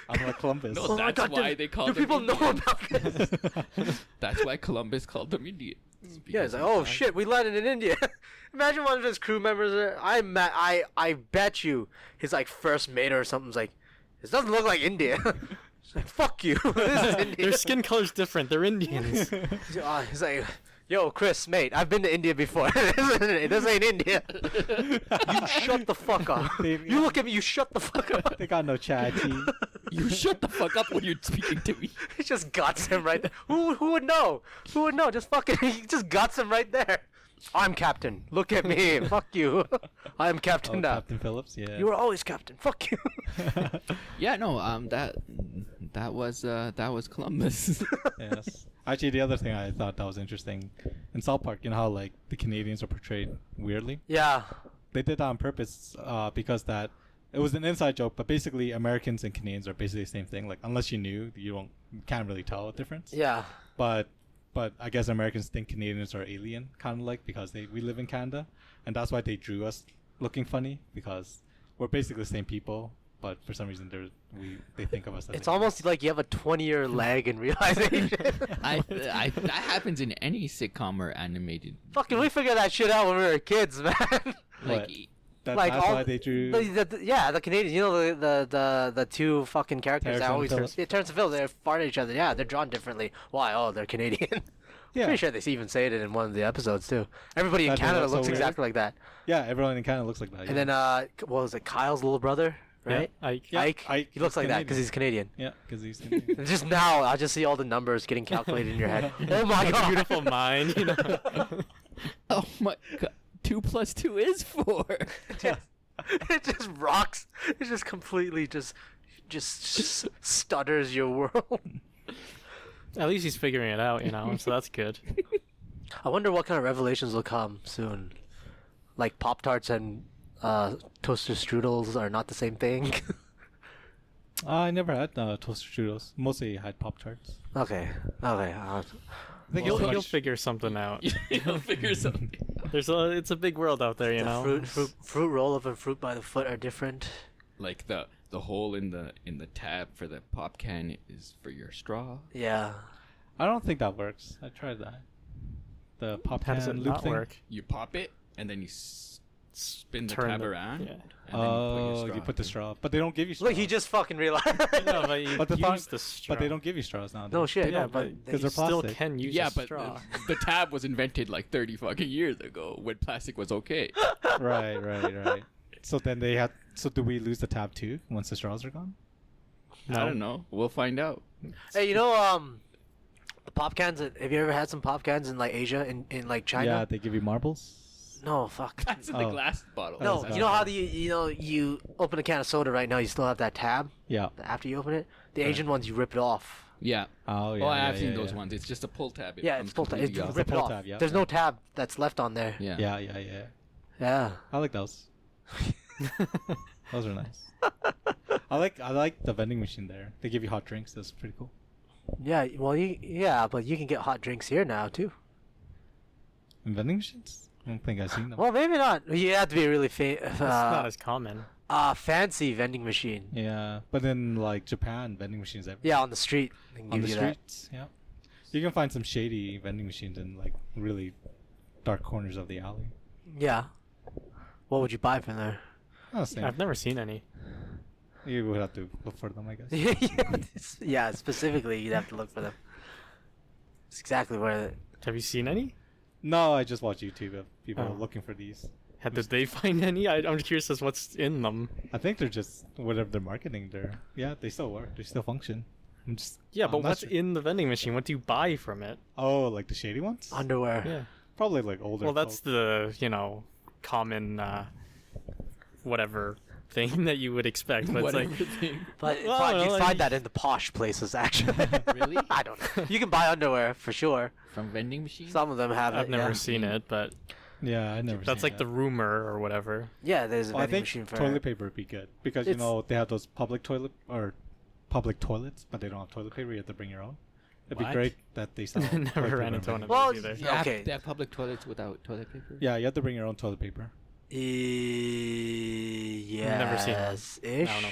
I'm like Columbus. No, Oh my that's God, why do- they do called them people know Indians. about this? That's why Columbus called them Indians. Yeah, it's like, oh shit, we landed in India. Imagine one of his crew members. I bet you his like first mate or something's like, this doesn't look like India. It's like, fuck you. This is India. Their skin color's different. They're Indians. He's like, yo, Chris, mate, I've been to India before. This ain't India. You shut the fuck up. You look at me. You shut the fuck up. They got no chatty. You shut the fuck up when you're speaking to me. He just guts him right there. Who would know? Who would know? Just fucking, he just guts him right there. I'm captain. Look at me. Fuck you. I'm captain now. Captain Phillips, yeah. You were always captain. Fuck you. Yeah, no, that was Columbus. Yes. Actually, the other thing I thought that was interesting in South Park, how like the Canadians are portrayed weirdly. Yeah. They did that on purpose because that it was an inside joke. But basically, Americans and Canadians are basically the same thing. Like unless you knew, you can't really tell a difference. Yeah. But I guess Americans think Canadians are alien, kind of like because we live in Canada, and that's why they drew us looking funny because we're basically the same people. But for some reason, they think of us as It's almost like you have a 20-year lag in realization. That happens in any sitcom or animated. Fucking, we figured that shit out when we were kids, man. What? Like, like that's all why they drew. the Canadians. You know the two fucking characters Terrence that and always Phillips. Terrence and Phil. They fart at each other. Yeah, they're drawn differently. Why? Oh, they're Canadian. Yeah. Pretty sure they even say it in one of the episodes too. Everybody in That's Canada so looks weird. exactly like that. Yeah, everyone in Canada looks like that. And then what was it? Kyle's little brother, right? Yeah, Ike. Ike He looks is like that because Canadian. he's Canadian. Yeah, because he's Canadian. And just now, I just see all the numbers getting calculated in your head. Oh my god! Beautiful mind. oh my god, 2 + 2 is 4. It just rocks. It just completely just stutters your world. At least he's figuring it out, so that's good. I wonder what kind of revelations will come soon. Like Pop-Tarts and toaster strudels are not the same thing. I never had toaster strudels. Mostly I had Pop Tarts. Okay. I think You'll, it's you'll much- figure something out. You'll figure something. It's a big world out there, The fruit roll-up and fruit by the foot are different. Like the hole in the tab for the pop can is for your straw. Yeah. I don't think that works. I tried that. The pop How does it can loop not thing. work? You pop it and then you spin the Turn tab the- around. yeah. And then you put your Oh, straw you put the in. straw, but they don't give you straw. Look, he just fucking realized. No, but you But the use thought- the straw. But they don't give you straws now. No shit. Yeah, Yeah, but but Because you they're still plastic. can use Yeah, a but straw. the tab was invented like 30 fucking years ago when plastic was okay. Right. So then they had. So do we lose the tab too once the straws are gone? I don't know. We'll find out. hey, the pop cans. Have you ever had some pop cans in like Asia, in like China? Yeah, they give you marbles. No, fuck. That's in the Oh. glass bottle. No, That's you know how you open a can of soda right now, you still have that tab Yeah. after you open it. The Right. Asian ones, you rip it off. Yeah. Oh yeah. Oh, I have yeah, seen yeah, those yeah. ones. It's just a pull tab. It Yeah, comes it's pull tab. completely It's off. rip it pull off. tab, yeah. There's no tab that's left on there. Yeah. Yeah. Yeah. I like those. Those are nice. I like the vending machine there. They give you hot drinks. That's pretty cool. Yeah. Well, but you can get hot drinks here now too. And vending machines? I don't think I've seen them. Well, maybe not. You have to be a really It's not as common. fancy vending machine. Yeah, but in like Japan, vending machines everywhere. Yeah, on the street. They can On give the you that. streets. Yeah. You can find some shady vending machines in like really dark corners of the alley. Yeah. What would you buy from there? Oh, same. I've never seen any. You would have to look for them, I guess. Yeah, specifically, you'd have to look for them. It's exactly where. Have you seen any? No, I just watch YouTube of people Oh. looking for these. Did they find any? I'm curious as what's in them. I think they're just whatever they're marketing. They still work. They still function. I'm Yeah, but not what's sure. in the vending machine? What do you buy from it? Oh, like the shady ones? Underwear. Yeah. Probably like older. Well, that's folk. the common whatever thing that you would expect. But it's Whatever like, thing. But Well, I don't you know, find like- that in the posh places, actually. Really? I don't know. You can buy underwear for sure. From vending machines? Some of them have it. I've never yeah. seen it, but Yeah, I never. that's seen like the that. rumor or whatever. Yeah, there's a Well, I vending think machine for toilet paper would be good because you It's- know they have those public toilets, but they don't have toilet paper. You have to bring your own. It'd What? be great that they sell. Never toilet ran paper into one in of Well, those either. yeah. Okay. They have public toilets without toilet paper? Yeah, you have to bring your own toilet paper. Yes. Never seen one. Ish. I don't know.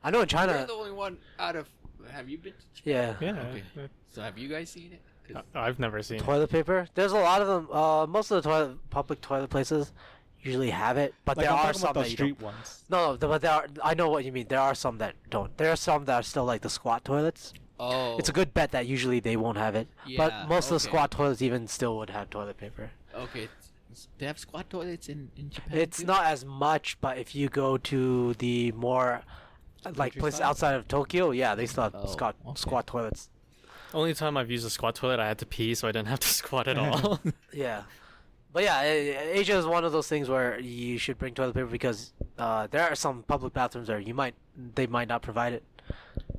I know in China. You're the only one out of... Have you been to Yeah. Yeah. Okay. So have you guys seen it? 'Cause I've never seen it. Toilet paper. There's a lot of them. Most of the public toilet places usually have it, but Like there I'm are talking some about that those you don't. street ones. No, but there are. I know what you mean. There are some that don't. There are some that are still like the squat toilets. Oh. It's a good bet that usually they won't have it. But Yeah, most of the okay. squat toilets even still would have toilet paper. Okay. They have squat toilets in Japan? It's too? not as much, but if you go to the more like places Countryside? outside of Tokyo, yeah, they still have Oh, squat okay. toilets. Only time I've used a squat toilet, I had to pee, so I didn't have to squat at all. Yeah. But yeah, Asia is one of those things where you should bring toilet paper because there are some public bathrooms where they might not provide it.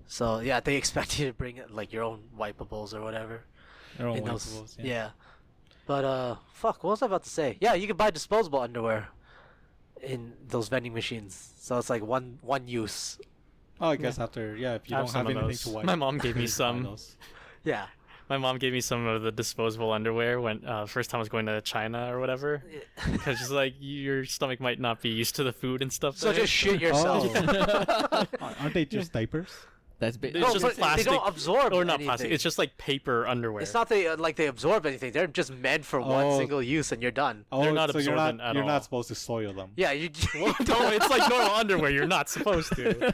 So yeah, they expect you to bring like your own wipables or whatever. Their own in those- wipables, yeah. But fuck, what was I about to say? Yeah, you can buy disposable underwear in those vending machines. So it's like one use. Oh, I guess after if you I don't some have of anything those. to wipe. My mom gave me you buy some. those. Yeah. My mom gave me some of the disposable underwear when first time I was going to China or whatever. Because she's like, your stomach might not be used to the food and stuff. So there. just shit yourself. Oh. Aren't they just diapers? That's It's No, just but plastic, they don't absorb or not anything. plastic. It's just like paper underwear. It's not like they absorb anything. They're just meant for one Oh. single use, and you're done. Oh, not so you're absorbent not at you're all. not supposed to soil them. Yeah, you. Well, no, it's like normal underwear. You're not supposed to.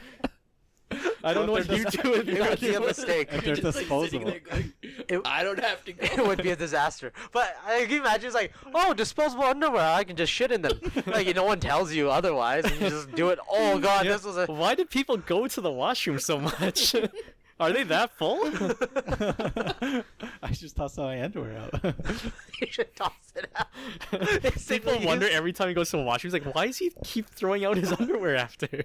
I don't know what They're you just- do with It your would be a underwear. mistake. If they're Just, like, sitting disposable. there going, It- I don't have to go. It would be a disaster. But can you imagine? It's like, oh, disposable underwear. I can just shit in them. Like no one tells you otherwise, and you just do it. Oh god, Yeah. this was a. Why did people go to the washroom so much? Are they that full? I just tossed my underwear out. You should toss it out. It's People single wonder use. every time he goes to the washroom. He's like, why does he keep throwing out his underwear after?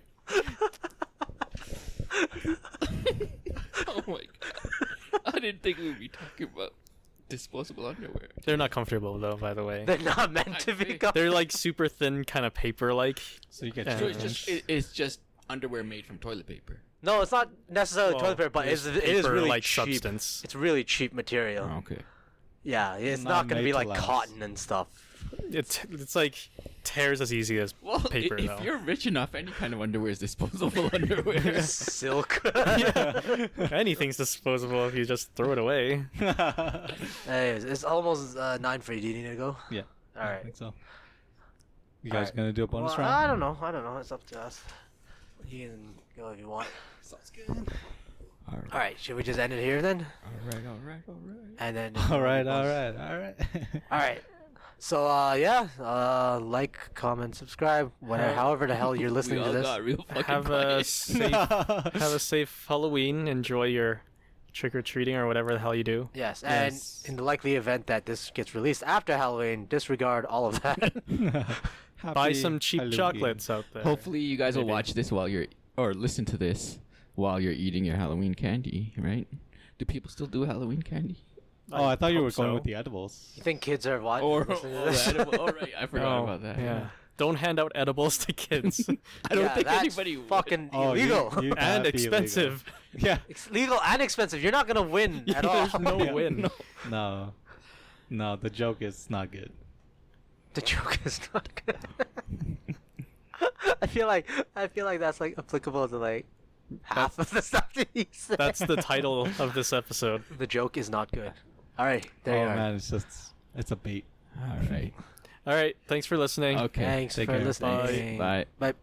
Oh my god. I didn't think we would be talking about disposable underwear. They're not comfortable though, by the way. They're not meant to be. They're like super thin, kind of paper-like. So you get Yeah. So your it's just underwear made from toilet paper. No, it's not necessarily Well, toilet paper, but it's it is really paper-like cheap. substance. It's really cheap material. Okay. Yeah, it's Not not gonna made be to like last. cotton and stuff. It's like tears as easy as Well, paper if though. you're rich enough, any kind of underwear is disposable underwear. Silk. Anything's disposable if you just throw it away. Anyways, it's almost 9 for you. Do you need to go? Yeah. All I right. think so. You guys Alright. gonna do a bonus Well, round? I don't know. It's up to us. You can go if you want. Sounds good. All right. Should we just end it here then? Alright. And then. All right. All right. So like, comment, subscribe, whatever, however the hell you're listening we to all this. got real fucking Have a quiet. safe have a safe Halloween. Enjoy your trick or treating or whatever the hell you do. Yes, Yes. and in the likely event that this gets released after Halloween, disregard all of that. Buy some cheap chocolates out there. Hopefully, you guys will Maybe. watch this or listen to this while you're eating your Halloween candy, right? Do people still do Halloween candy? Oh, I thought you were hope going so. with the edibles. You think kids are what? Or listening to oh, this? edible. All right, I forgot Oh, about that. Yeah. Don't hand out edibles to kids. I don't Yeah, think that's anybody would. fucking Oh, illegal. you and gotta be illegal. expensive. Yeah. It's legal and expensive. You're not gonna win at all. There's no Yeah. win. No, the joke is not good. The joke is not good. I feel like that's like applicable to like half of the stuff that he said. That's the title of this episode. The joke is not good. All right, there you Oh are. man, it's a bait. All right. All right. Thanks for listening. Okay. Thanks Take for care. listening. Bye. Bye.